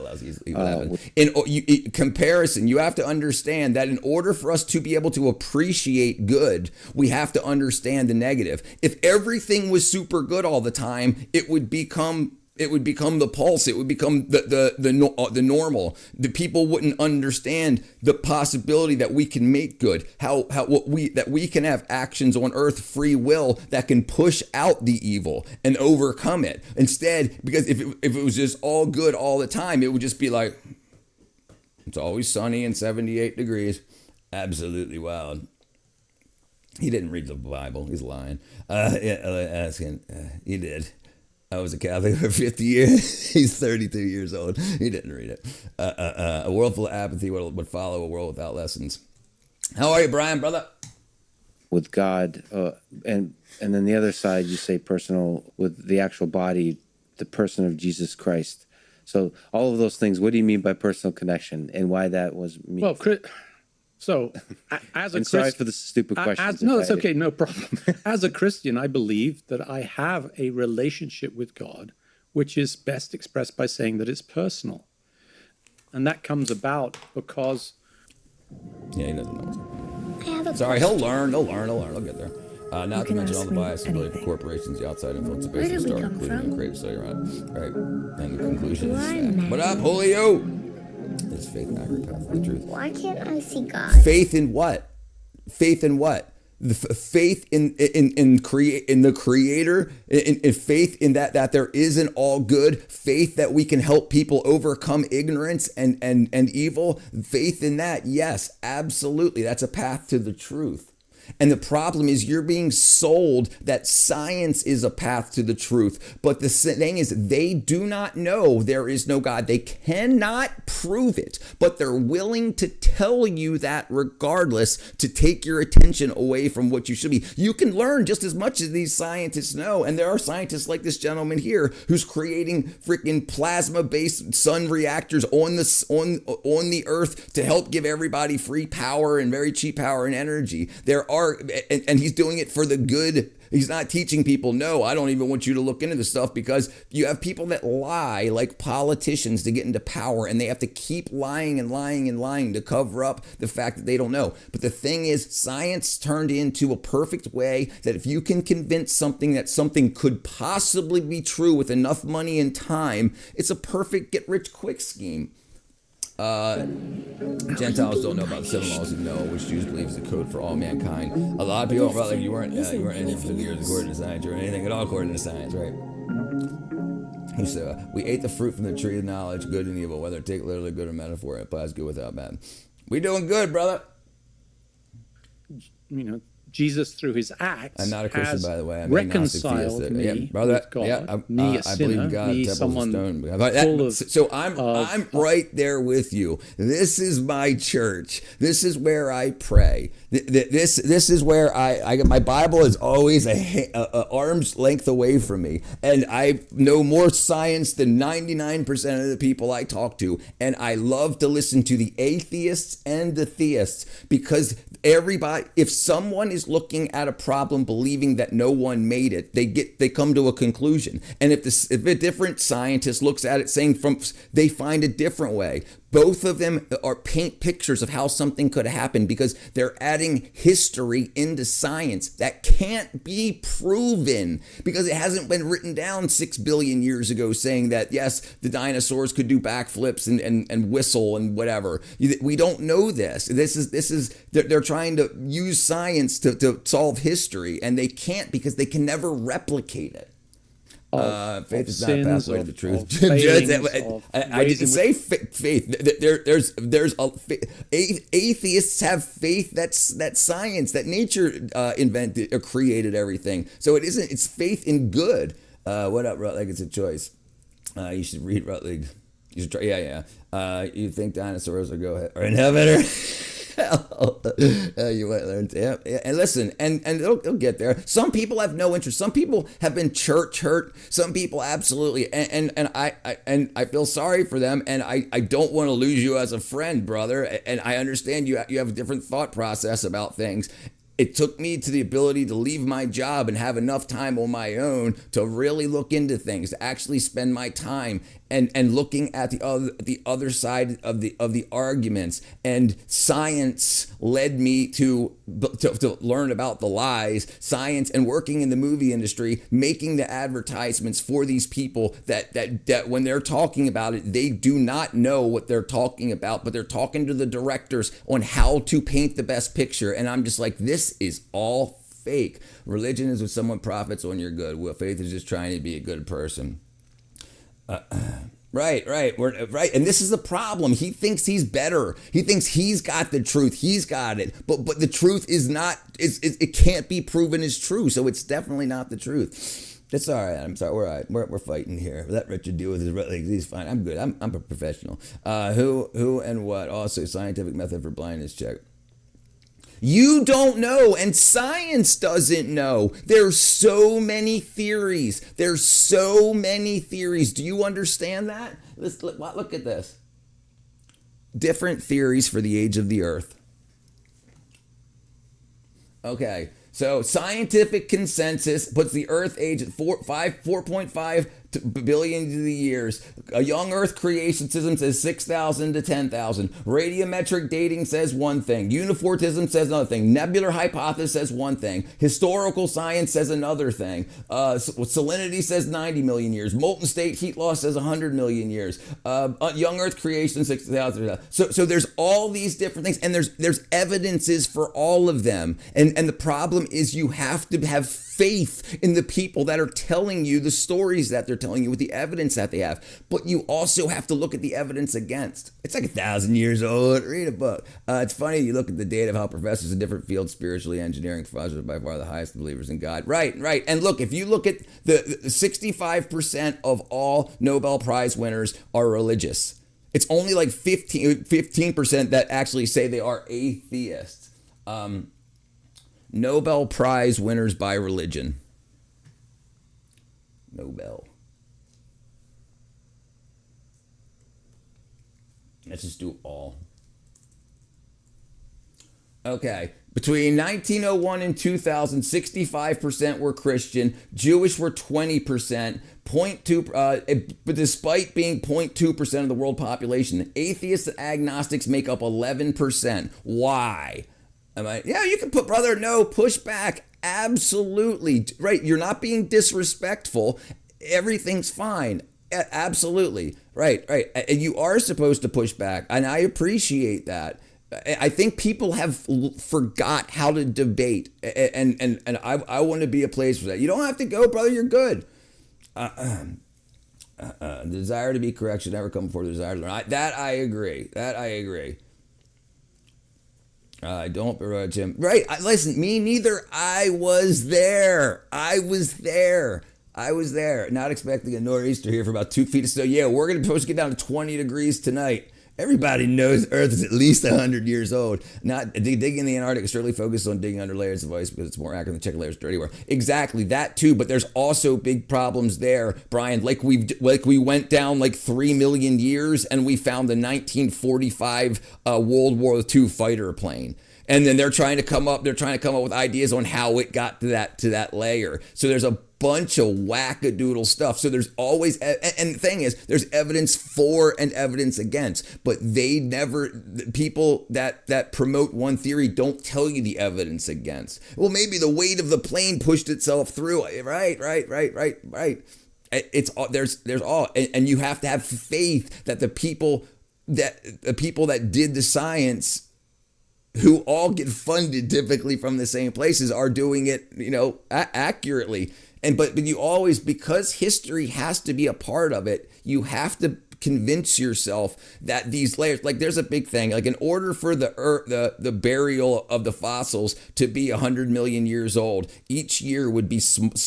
In comparison, you have to understand that in order for us to be able to appreciate good, we have to understand the negative. If everything was super good all the time, it would become the pulse. It would become the normal. The people wouldn't understand the possibility that we can make good. That we can have actions on earth, free will, that can push out the evil and overcome it. Instead, because if it was just all good all the time, it would just be like, it's always sunny and 78 degrees. Absolutely wild. He didn't read the Bible. He's lying. He did. I was a Catholic for 50 years. He's 32 years old. He didn't read it. A world full of apathy would follow a world without lessons. How are you, Brian, brother? With God, and then the other side, you say personal with the actual body, the person of Jesus Christ. So all of those things. What do you mean by personal connection, and why that was me? Well, so as a sorry for the stupid question. No, it's okay, no problem. As a Christian, I believe that I have a relationship with God, which is best expressed by saying that it's personal, and that comes about because. Yeah, he doesn't know. Sorry, he'll learn. He'll get there. Not to mention all the bias and political corporations, the outside influence of basic star, including creative study around it. Right, and the conclusion is that. What up, Julio? Is faith an accurate path to the truth? Why can't I see God? Faith in what? Faith in what? The faith in the Creator, in faith in that there is an all good, faith that we can help people overcome ignorance and evil. Faith in that, yes, absolutely. That's a path to the truth. And the problem is you're being sold that science is a path to the truth. But the thing is, they do not know there is no God. They cannot prove it, but they're willing to tell you that regardless, to take your attention away from what you should be. You can learn just as much as these scientists know. And there are scientists like this gentleman here who's creating freaking plasma-based sun reactors on the earth to help give everybody free power and very cheap power and energy. There are, and he's doing it for the good. He's not teaching people, no, I don't even want you to look into this stuff, because you have people that lie like politicians to get into power, and they have to keep lying and lying and lying to cover up the fact that they don't know. But the thing is, science turned into a perfect way that if you can convince something that something could possibly be true with enough money and time, it's a perfect get-rich-quick scheme. Gentiles don't know about the 7 laws of Noah, which Jews believe is the code for all mankind. A lot of people, like you weren't anything for the years according to science, or anything at all according to science, right? So we ate the fruit from the tree of knowledge, good and evil, whether take literally good or metaphor. It applies good without bad. We doing good, brother. You know, Jesus, through his acts, I'm not a Christian, by the way. I'm reconciled me with God. Me, a sinner, I believe God, me, someone full of. So I'm right there with you. This is my church. This is where I pray. This is where I get my Bible is always a arm's length away from me, and I know more science than 99% of the people I talk to, and I love to listen to the atheists and the theists, because everybody, if someone is is looking at a problem, believing that no one made it, they come to a conclusion. And if a different scientist looks at it saying they find a different way. Both of them are paint pictures of how something could happen because they're adding history into science that can't be proven because it hasn't been written down 6 billion years ago saying that, yes, the dinosaurs could do backflips and whistle and whatever. We don't know this. They're trying to use science to solve history, and they can't because they can never replicate it. Faith is not a pathway to the truth. I didn't say faith. Atheists have faith that science, that nature invented or created everything. So it isn't. It's faith in good. What up, Rutledge? It's a choice. You should read Rutledge. You should try. Yeah. You think dinosaurs are in heaven? You might learn. Yeah. And listen, and it'll get there. Some people have no interest. Some people have been church hurt. Some people absolutely. And I feel sorry for them. And I don't want to lose you as a friend, brother. And I understand you have a different thought process about things. It took me to the ability to leave my job and have enough time on my own to really look into things, to actually spend my time and looking at the other side of the arguments. And science led me to learn about the lies. Science and working in the movie industry, making the advertisements for these people that when they're talking about it, they do not know what they're talking about, but they're talking to the directors on how to paint the best picture. And I'm just like, this is all fake. Religion is when someone profits on your good. Well, faith is just trying to be a good person. Right. We're right. And this is the problem. He thinks he's better. He thinks he's got the truth. He's got it. But the truth is not, it can't be proven as true. So it's definitely not the truth. That's all right. I'm sorry. We're all right. We're fighting here. Let Richard deal with his legs. He's fine. I'm good. I'm a professional. Who and what? Also, scientific method for blindness check. You don't know, and science doesn't know. There's so many theories. Do you understand that? Let's look at this. Different theories for the age of the Earth. Okay, so scientific consensus puts the Earth age at 4.5 billion years. A young Earth creationism says 6,000 to 10,000. Radiometric dating says one thing. Unifortism says another thing. Nebular hypothesis says one thing. Historical science says another thing. Salinity says 90 million years. Molten state heat loss says 100 million years. Young Earth creation 6,000. So there's all these different things, and there's evidences for all of them. And the problem is you have to have faith in the people that are telling you the stories that they're telling you with the evidence that they have. But you also have to look at the evidence against. It's like 1,000 years old. Read a book. It's funny, you look at the data of how professors in different fields, spiritually, engineering, professors are by far the highest believers in God. Right. And look, if you look at the 65% of all Nobel Prize winners are religious. It's only like 15% that actually say they are atheists. Nobel Prize winners by religion. Nobel. Let's just do all. Okay. Between 1901 and 2000, 65% were Christian. Jewish were 20%. But despite being 0.2% of the world population, atheists and agnostics make up 11%. Why? Yeah, you can put brother, no, push back. Absolutely. Right. You're not being disrespectful. Everything's fine. Absolutely. Right. And you are supposed to push back. And I appreciate that. I think people have forgot how to debate. And I want to be a place for that. You don't have to go, brother. You're good. The desire to be correct should never come before the desire to learn. That I agree. I don't begrudge him. Right. Listen, me neither. I was there. Not expecting a nor'easter here for about 2 feet of snow. Yeah, we're going to supposed to get down to 20 degrees tonight. Everybody knows Earth is at least 100 years old. Not digging in the Antarctic is certainly focused on digging under layers of ice because it's more accurate than checking layers dirty wear. Exactly, that too. But there's also big problems there, Brian. Like we went down like 3 million years and we found the 1945 World War II fighter plane. And then they're trying to come up with ideas on how it got to that layer. So there's a bunch of wackadoodle stuff. So there's always, and the thing is, there's evidence for and evidence against, but they never, people that promote one theory don't tell you the evidence against. Well, maybe the weight of the plane pushed itself through. Right. It's all, there's all, and you have to have faith that the people that did the science, who all get funded typically from the same places, are doing it, accurately. But you always, because history has to be a part of it, you have to convince yourself that these layers, like there's a big thing, like in order for the burial of the fossils to be 100 million years old, each year would be smaller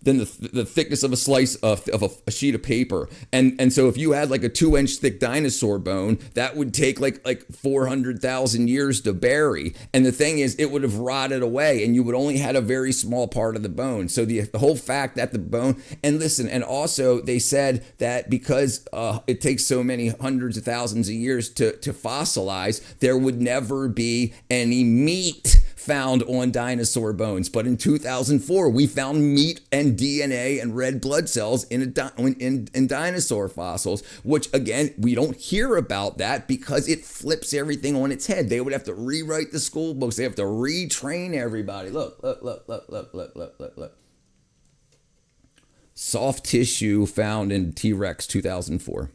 than the thickness of a slice of a sheet of paper. And so if you had like a 2-inch thick dinosaur bone, that would take like 400,000 years to bury. And the thing is, it would have rotted away and you would only had a very small part of the bone. So the whole fact that the bone, and listen, and also they said that because it takes so many hundreds of thousands of years to fossilize, there would never be any meat found on dinosaur bones. But in 2004, we found meat and DNA and red blood cells in dinosaur fossils, which again, we don't hear about that because it flips everything on its head. They would have to rewrite the school books. They have to retrain everybody. Look. Soft tissue found in T-Rex 2004.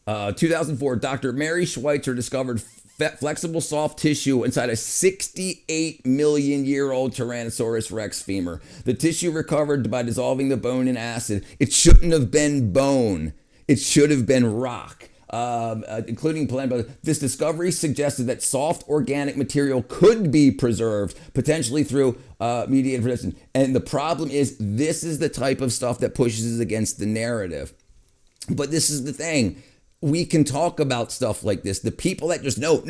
2004, Dr. Mary Schweitzer discovered flexible soft tissue inside a 68 million year old Tyrannosaurus Rex femur. The tissue recovered by dissolving the bone in acid. It shouldn't have been bone. It should have been rock. Including plant. This discovery suggested that soft organic material could be preserved, potentially through mediated production. And the problem is, this is the type of stuff that pushes against the narrative. But this is the thing. We can talk about stuff like this. The people that just no.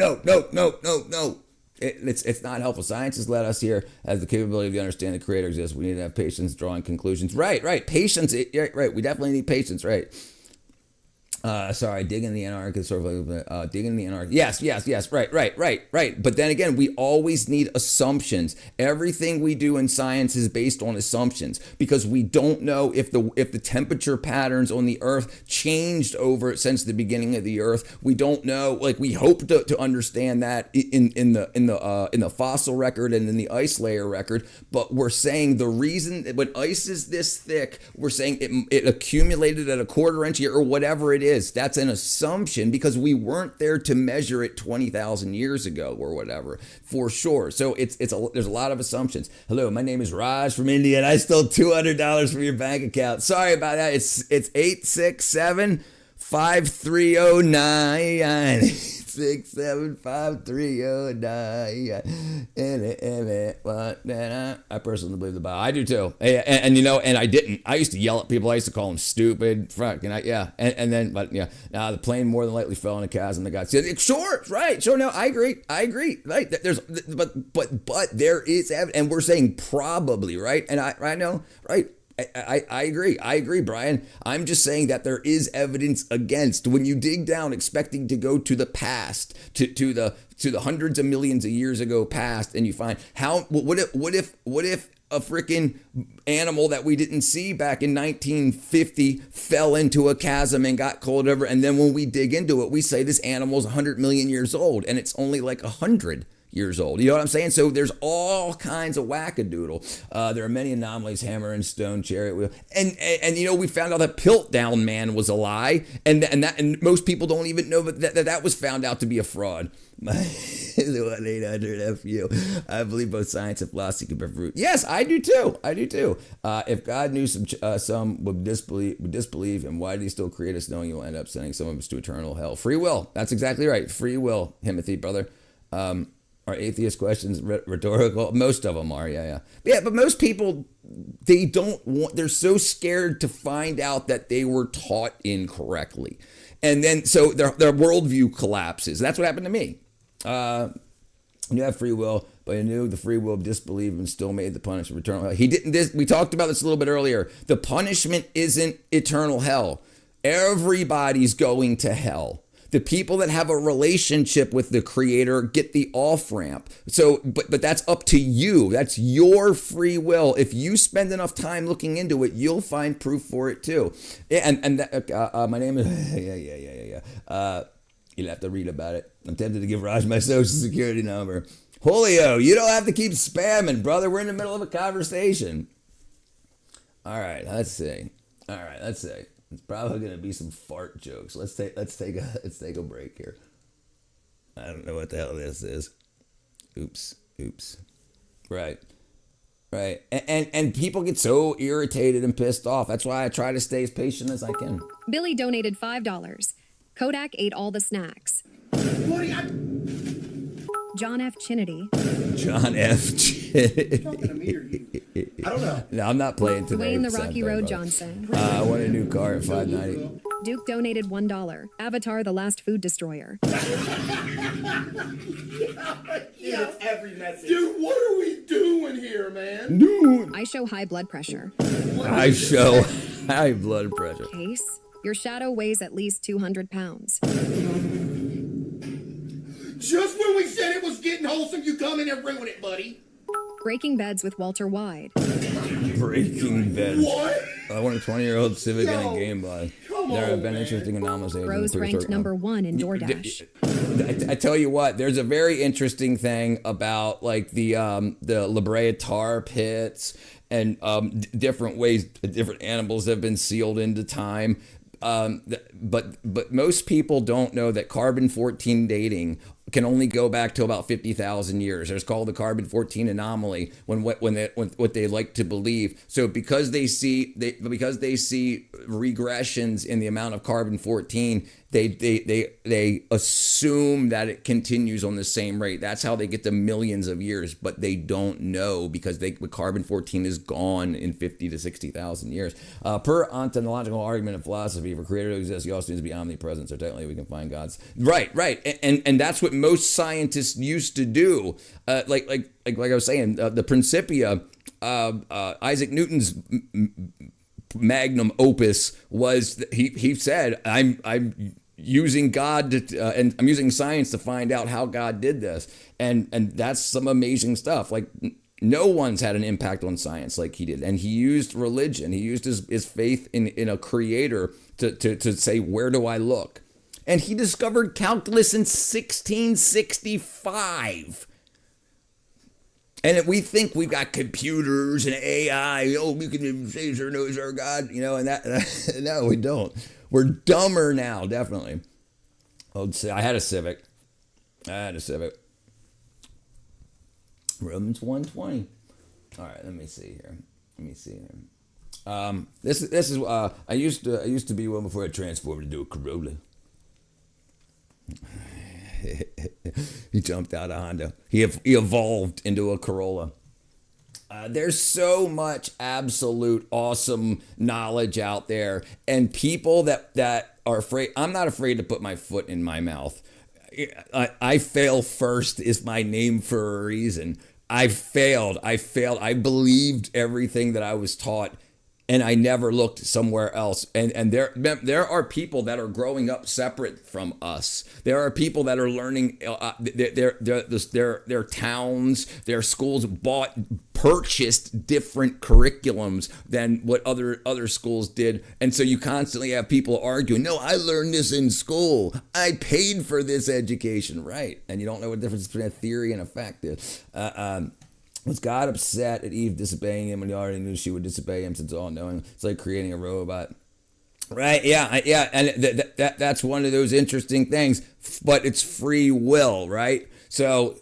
It's not helpful. Science has led us here as the capability to understand the creator exists. We need to have patience drawing conclusions. Right. Patience. Right. We definitely need patience. Right. Digging the Antarctic, digging the Antarctic. Yes. Right. But then again, we always need assumptions. Everything we do in science is based on assumptions because we don't know if the temperature patterns on the Earth changed since the beginning of the Earth. We don't know. Like, we hope to understand that in the fossil record and in the ice layer record. But we're saying the reason when ice is this thick, we're saying it accumulated at a quarter inch or whatever it is. That's an assumption because we weren't there to measure it 20,000 years ago or whatever, for sure. So there's a lot of assumptions. Hello, my name is Raj from India, and I stole $200 from your bank account. Sorry about that. It's 867-5309. 675-309. I personally believe the Bible. I do too. And I didn't. I used to yell at people. I used to call them stupid. Now the plane more than likely fell in a chasm. The guy said, "Sure, right, sure. No, I agree. Right. But there is evidence, and we're saying probably, right? And I know, right." I agree, Brian. I'm just saying that there is evidence against. When you dig down expecting to go to the past, to the hundreds of millions of years ago past, and you find what if a freaking animal that we didn't see back in 1950 fell into a chasm and got cold over, and then when we dig into it, we say this animal's 100 million years old, and it's only like 100 years old. You know what I'm saying? So there's all kinds of wackadoodle. There are many anomalies, hammer and stone, chariot wheel. And we found out that Piltdown Man was a lie. And most people don't even know that was found out to be a fraud. 1-800-FU. I believe both science and philosophy can bear fruit. Yes, I do too. If God knew some would disbelieve, and why did he still create us knowing he will end up sending some of us to eternal hell? Free will. That's exactly right. Free will, Timothy, brother. Are atheist questions rhetorical? Most of them are, yeah. But most people, they're so scared to find out that they were taught incorrectly. And then, so their worldview collapses. That's what happened to me. You have free will, but he knew the free will of disbelief and still made the punishment eternal hell. He didn't. We talked about this a little bit earlier. The punishment isn't eternal hell. Everybody's going to hell. The people that have a relationship with the creator get the off ramp. So, but that's up to you. That's your free will. If you spend enough time looking into it, you'll find proof for it too. And my name is, you'll have to read about it. I'm tempted to give Raj my social security number. Julio, you don't have to keep spamming, brother. We're in the middle of a conversation. All right, let's see. It's probably gonna be some fart jokes. Let's take a break here. I don't know what the hell this is. Oops. Right. And people get so irritated and pissed off. That's why I try to stay as patient as I can. Billy donated $5. Kodak ate all the snacks. John F. Chinity. I don't know. No, I'm not playing today. Dwayne the Rocky Road Johnson. I want a new car at $5.90. Duke donated $1. Avatar: The Last Food Destroyer. Every message. Dude, what are we doing here, man? Dude. I show high blood pressure. I show high blood pressure. Case. Your shadow weighs at least 200 pounds. Just when we said it was getting wholesome, you come in and ruin it, buddy. Breaking Beds with Walter Wyde. Breaking Beds. What? I want a 20-year-old Civic and a Game Boy. There have been interesting anomalies. Rose ranked #1 in DoorDash. I tell you what, there's a very interesting thing about like the La Brea tar pits and different ways different animals have been sealed into time. But most people don't know that carbon-14 dating can only go back to about 50,000 years. It's called the carbon-14 anomaly when what they like to believe. So because they see regressions in the amount of carbon-14, they assume that it continues on the same rate. That's how they get to millions of years, but they don't know because carbon-14 is gone in 50 to 60,000 years. Per ontological argument of philosophy, for creator to exist, he also needs to be omnipresent, so technically we can find God's. Right. And that's what most scientists used to do. Like I was saying, the Principia, Isaac Newton's magnum opus was, he said, I'm using God and I'm using science to find out how God did this. And that's some amazing stuff. Like no one's had an impact on science like he did. And he used religion. He used his faith in a creator to say, where do I look? And he discovered calculus in 1665. And we think we've got computers and AI. Oh, we can say Caesar knows our God, and that. No, we don't. We're dumber now, definitely. I had a Civic. Romans 1:20. All right, let me see here. This is I used to be one before I transformed into a Corolla. He jumped out of Honda. He evolved into a Corolla. There's so much absolute awesome knowledge out there, and people that are afraid. I'm not afraid to put my foot in my mouth. I fail first is my name for a reason. I failed. I believed everything that I was taught, and I never looked somewhere else. And there are people that are growing up separate from us. There are people that are learning. Their towns, their schools purchased different curriculums than what other schools did. And so you constantly have people arguing, no, I learned this in school. I paid for this education, right? And you don't know what the difference between a theory and a fact is. Was God upset at Eve disobeying him when he already knew she would disobey him since all-knowing? It's like creating a robot. Right, yeah, and that's one of those interesting things, but it's free will, right? So,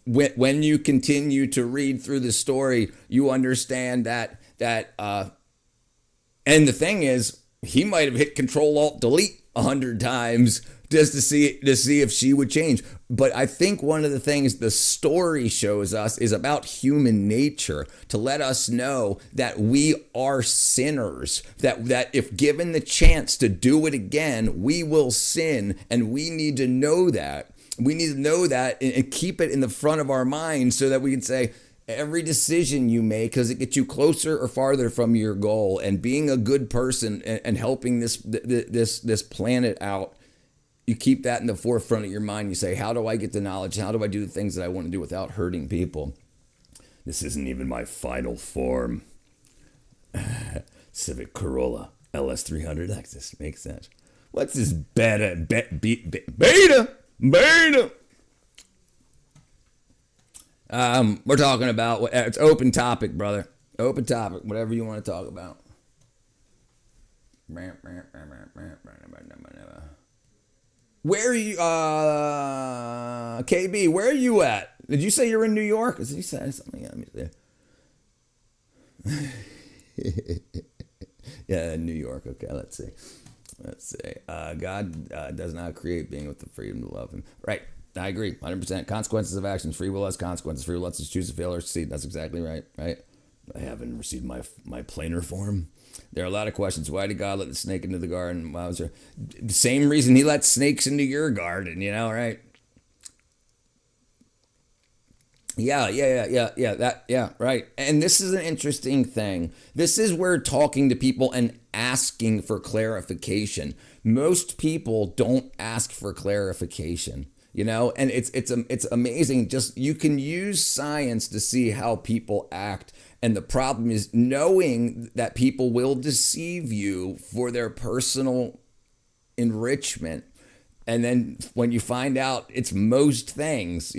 when you continue to read through the story, you understand that, and the thing is, he might have hit Control-Alt-Delete 100 times just to see if she would change. But I think one of the things the story shows us is about human nature, to let us know that we are sinners, that if given the chance to do it again, we will sin, and we need to know that. We need to know that and keep it in the front of our mind so that we can say, every decision you make, because it gets you closer or farther from your goal. And being a good person and helping this planet out, you keep that in the forefront of your mind. You say, how do I get the knowledge? How do I do the things that I want to do without hurting people? This isn't even my final form. Civic Corolla LS300 Lexus. Makes sense. What's this beta? We're talking about, it's open topic, brother. Open topic, whatever you want to talk about. Where are you, KB, where are you at? Did you say you're in New York? Did you say something? Let me see. Yeah, New York. Okay, let's see. God does not create being with the freedom to love him. Right. I agree. 100%. Consequences of actions. Free will has consequences. Free will lets us choose to fail or succeed. That's exactly right. Right. I haven't received my planar form. There are a lot of questions. Why did God let the snake into the garden? Why was there? The same reason he let snakes into your garden, right? Yeah, right. And this is an interesting thing. This is where talking to people and asking for clarification. Most people don't ask for clarification, and it's amazing. Just, you can use science to see how people act. And the problem is knowing that people will deceive you for their personal enrichment. And then when you find out it's most things,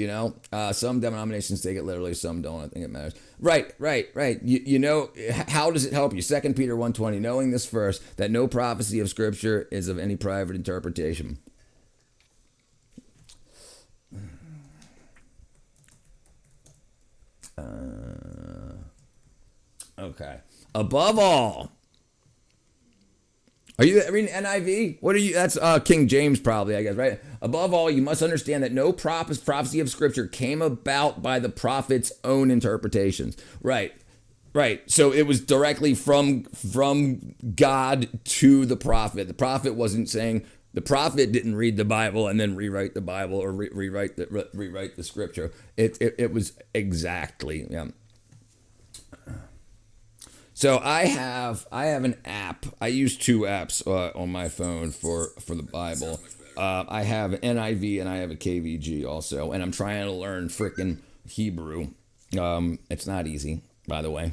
some denominations take it literally, some don't. I think it matters. Right. How does it help you? 2 Peter 1:20, knowing this first, that no prophecy of Scripture is of any private interpretation. Okay. Above all, are you reading NIV? What are you? That's King James probably, I guess, right? Above all, you must understand that no prophecy of Scripture came about by the prophet's own interpretations. Right. So it was directly from God to the prophet. The prophet wasn't saying, the prophet didn't read the Bible and then rewrite the Bible or rewrite the Scripture. It was exactly, yeah. So I have an app. I use two apps on my phone for the Bible. I have NIV and I have a KVG also, and I'm trying to learn frickin' Hebrew. It's not easy, by the way.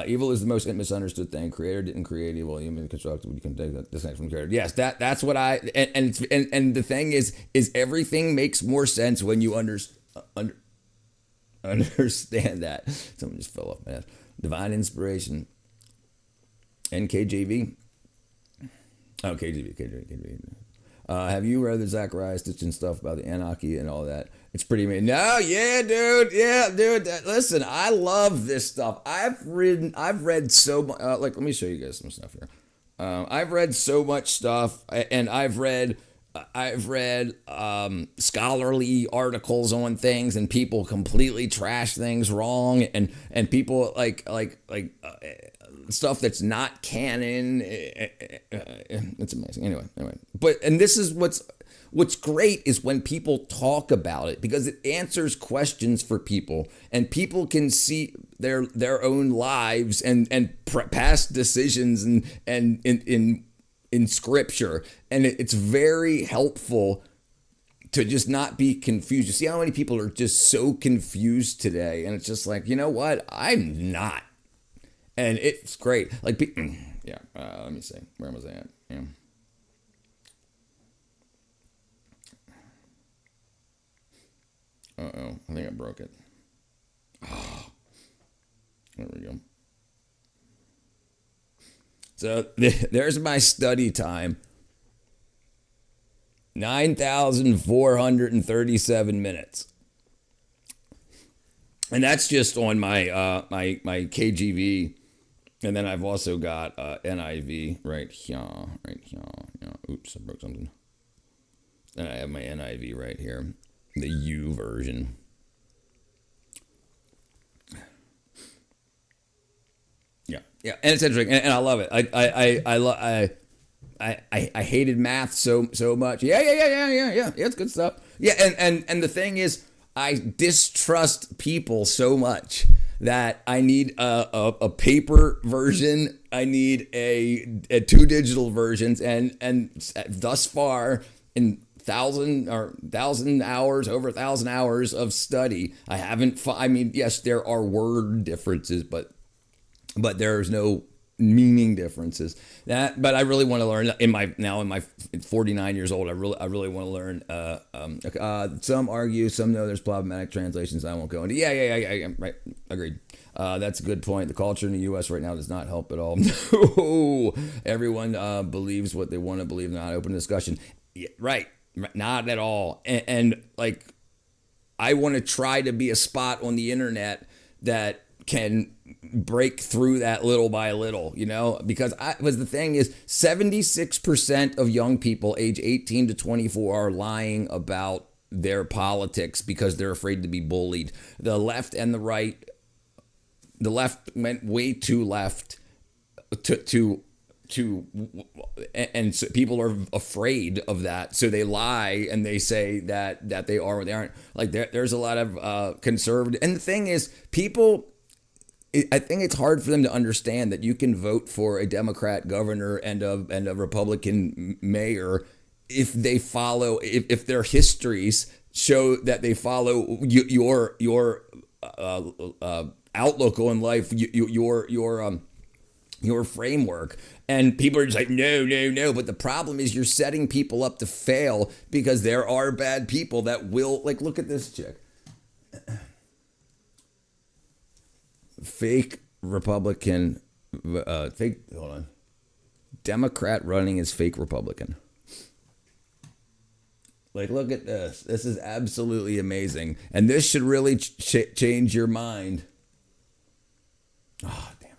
Evil is the most misunderstood thing. Creator didn't create evil. Human constructed. You can disconnect from creator. Yes, that's what I and the thing is everything makes more sense when you understand that. Someone just fell off my head. Divine inspiration. NKJV. Oh, KJV. Have you read the Zechariah Stitchin stuff about the Anarchy and all that? It's pretty amazing. No, yeah, dude. Listen, I love this stuff. I've read so much. Let me show you guys some stuff here. I've read so much stuff, and I've read scholarly articles on things, and people completely trash things wrong, and people like stuff that's not canon. It's amazing. Anyway. And this is what's great is when people talk about it, because it answers questions for people, and people can see their own lives and past decisions and in Scripture, and it's very helpful to just not be confused. You see how many people are just so confused today, and it's just like, you know what? I'm not, and it's great. Like, yeah. Let me see. Where was I at? Yeah. Uh-oh. I think I broke it. Oh, there we go. So there's my study time. 9,437 minutes. And that's just on my my KGV. And then I've also got NIV right here. Yeah. Oops, I broke something. And I have my NIV right here. The U version. Yeah, and it's interesting, and I love it. I hated math so much. Yeah. It's good stuff. Yeah, and the thing is, I distrust people so much that I need a paper version. I need a 2 digital versions, and thus far in over 1,000 hours of study, I haven't. I mean, yes, there are word differences, but there's no meaning differences. But I really want to learn in my 49 years old. I really want to learn. Some argue, some know there's problematic translations. I won't go into. Yeah. Right. Agreed. That's a good point. The culture in the U.S. right now does not help at all. No, everyone believes what they want to believe. Not open discussion. Yeah, right. Not at all. And like, I want to try to be a spot on the internet that can break through that little by little, because the thing is 76% of young people age 18 to 24 are lying about their politics because they're afraid to be bullied. The left and the right, the left went way too left and so people are afraid of that, so they lie and they say that they are what they aren't. Like there's a lot of conservative, and the thing is, people, I think it's hard for them to understand that you can vote for a Democrat governor and a Republican mayor if they follow, if their histories show that they follow your outlook on life, your framework. And people are just like, no. But the problem is you're setting people up to fail because there are bad people that will, like, look at this chick. Fake Republican, hold on. Democrat running as fake Republican. Like, look at this. This is absolutely amazing. And this should really change your mind. Oh, damn it.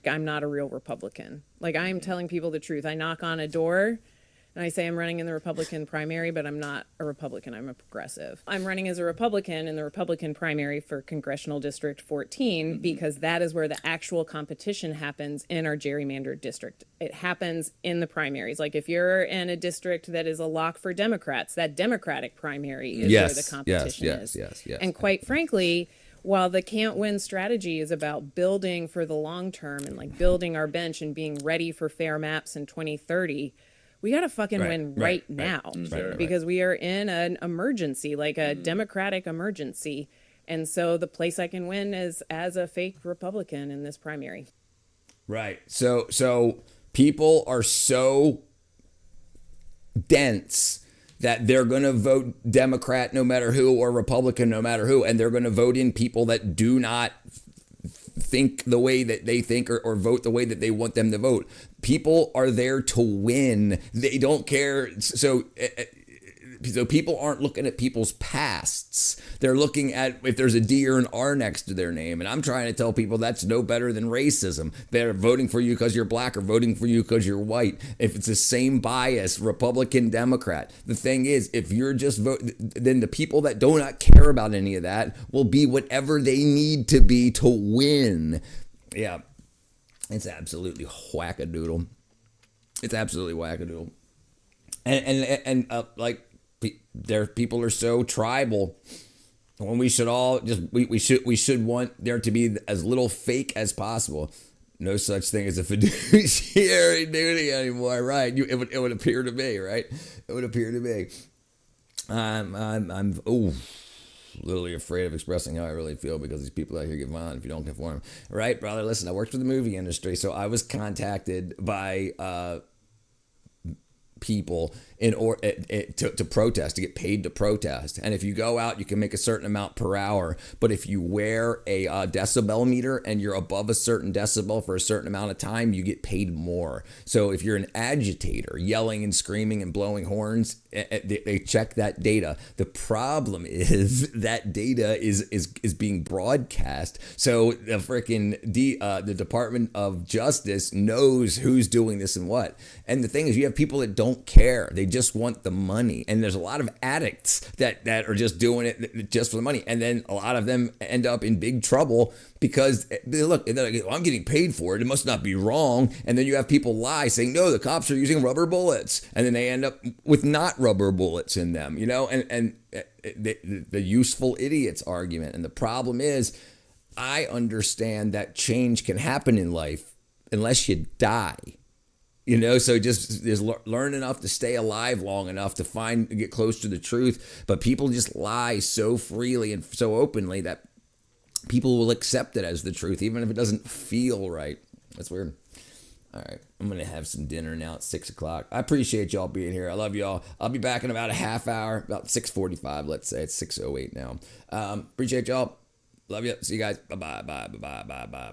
I'm not a real Republican. Like, I am telling people the truth. I knock on a door and I say I'm running in the Republican primary, but I'm not a Republican. I'm a progressive. I'm running as a Republican in the Republican primary for Congressional District 14 because that is where the actual competition happens in our gerrymandered district. It happens in the primaries. Like, if you're in a district that is a lock for Democrats, that Democratic primary is where the competition is. Yes. And quite frankly, while the can't win strategy is about building for the long term and like building our bench and being ready for fair maps in 2030, we got to fucking win right now because we are in an emergency, like a democratic emergency. And so the place I can win is as a fake Republican in this primary. Right. So people are so dense that they're going to vote Democrat no matter who or Republican no matter who. And they're going to vote in people that do not think the way that they think or vote the way that they want them to vote. People are there to win. They don't care. So people aren't looking at people's pasts. They're looking at if there's a D or an R next to their name. And I'm trying to tell people that's no better than racism. They're voting for you because you're black or voting for you because you're white. If it's the same bias, Republican, Democrat. The thing is, if you're just then the people that do not care about any of that will be whatever they need to be to win. Yeah, it's absolutely wackadoodle. It's absolutely wackadoodle. And like, there people are so tribal when we should all just we should want there to be as little fake as possible. No such thing as a fiduciary duty anymore, right? It would appear to me, right? It would appear to me. I'm literally afraid of expressing how I really feel because these people out here get violent if you don't conform. Right, brother? Listen, I worked for the movie industry, so I was contacted by people to protest, to get paid to protest. And if you go out, you can make a certain amount per hour. But if you wear a decibel meter and you're above a certain decibel for a certain amount of time, you get paid more. So if you're an agitator, yelling and screaming and blowing horns, they check that data. The problem is that data is being broadcast. So the freaking the Department of Justice knows who's doing this and what. And the thing is, you have people that don't don't care. They just want the money. And there's a lot of addicts that are just doing it just for the money. And then a lot of them end up in big trouble because look, they're like, well, I'm getting paid for it. It must not be wrong. And then you have people lie saying, no, the cops are using rubber bullets. And then they end up with not rubber bullets in them, you know, and the useful idiots argument. And the problem is, I understand that change can happen in life unless you die. You know, so just learn enough to stay alive long enough to get close to the truth. But people just lie so freely and so openly that people will accept it as the truth, even if it doesn't feel right. That's weird. All right, I'm going to have some dinner now at 6 o'clock. I appreciate y'all being here. I love y'all. I'll be back in about a half hour, about 6:45, let's say. It's 6:08 now. Appreciate y'all. Love you. See you guys. Bye-bye. Bye-bye. Bye-bye. Bye-bye.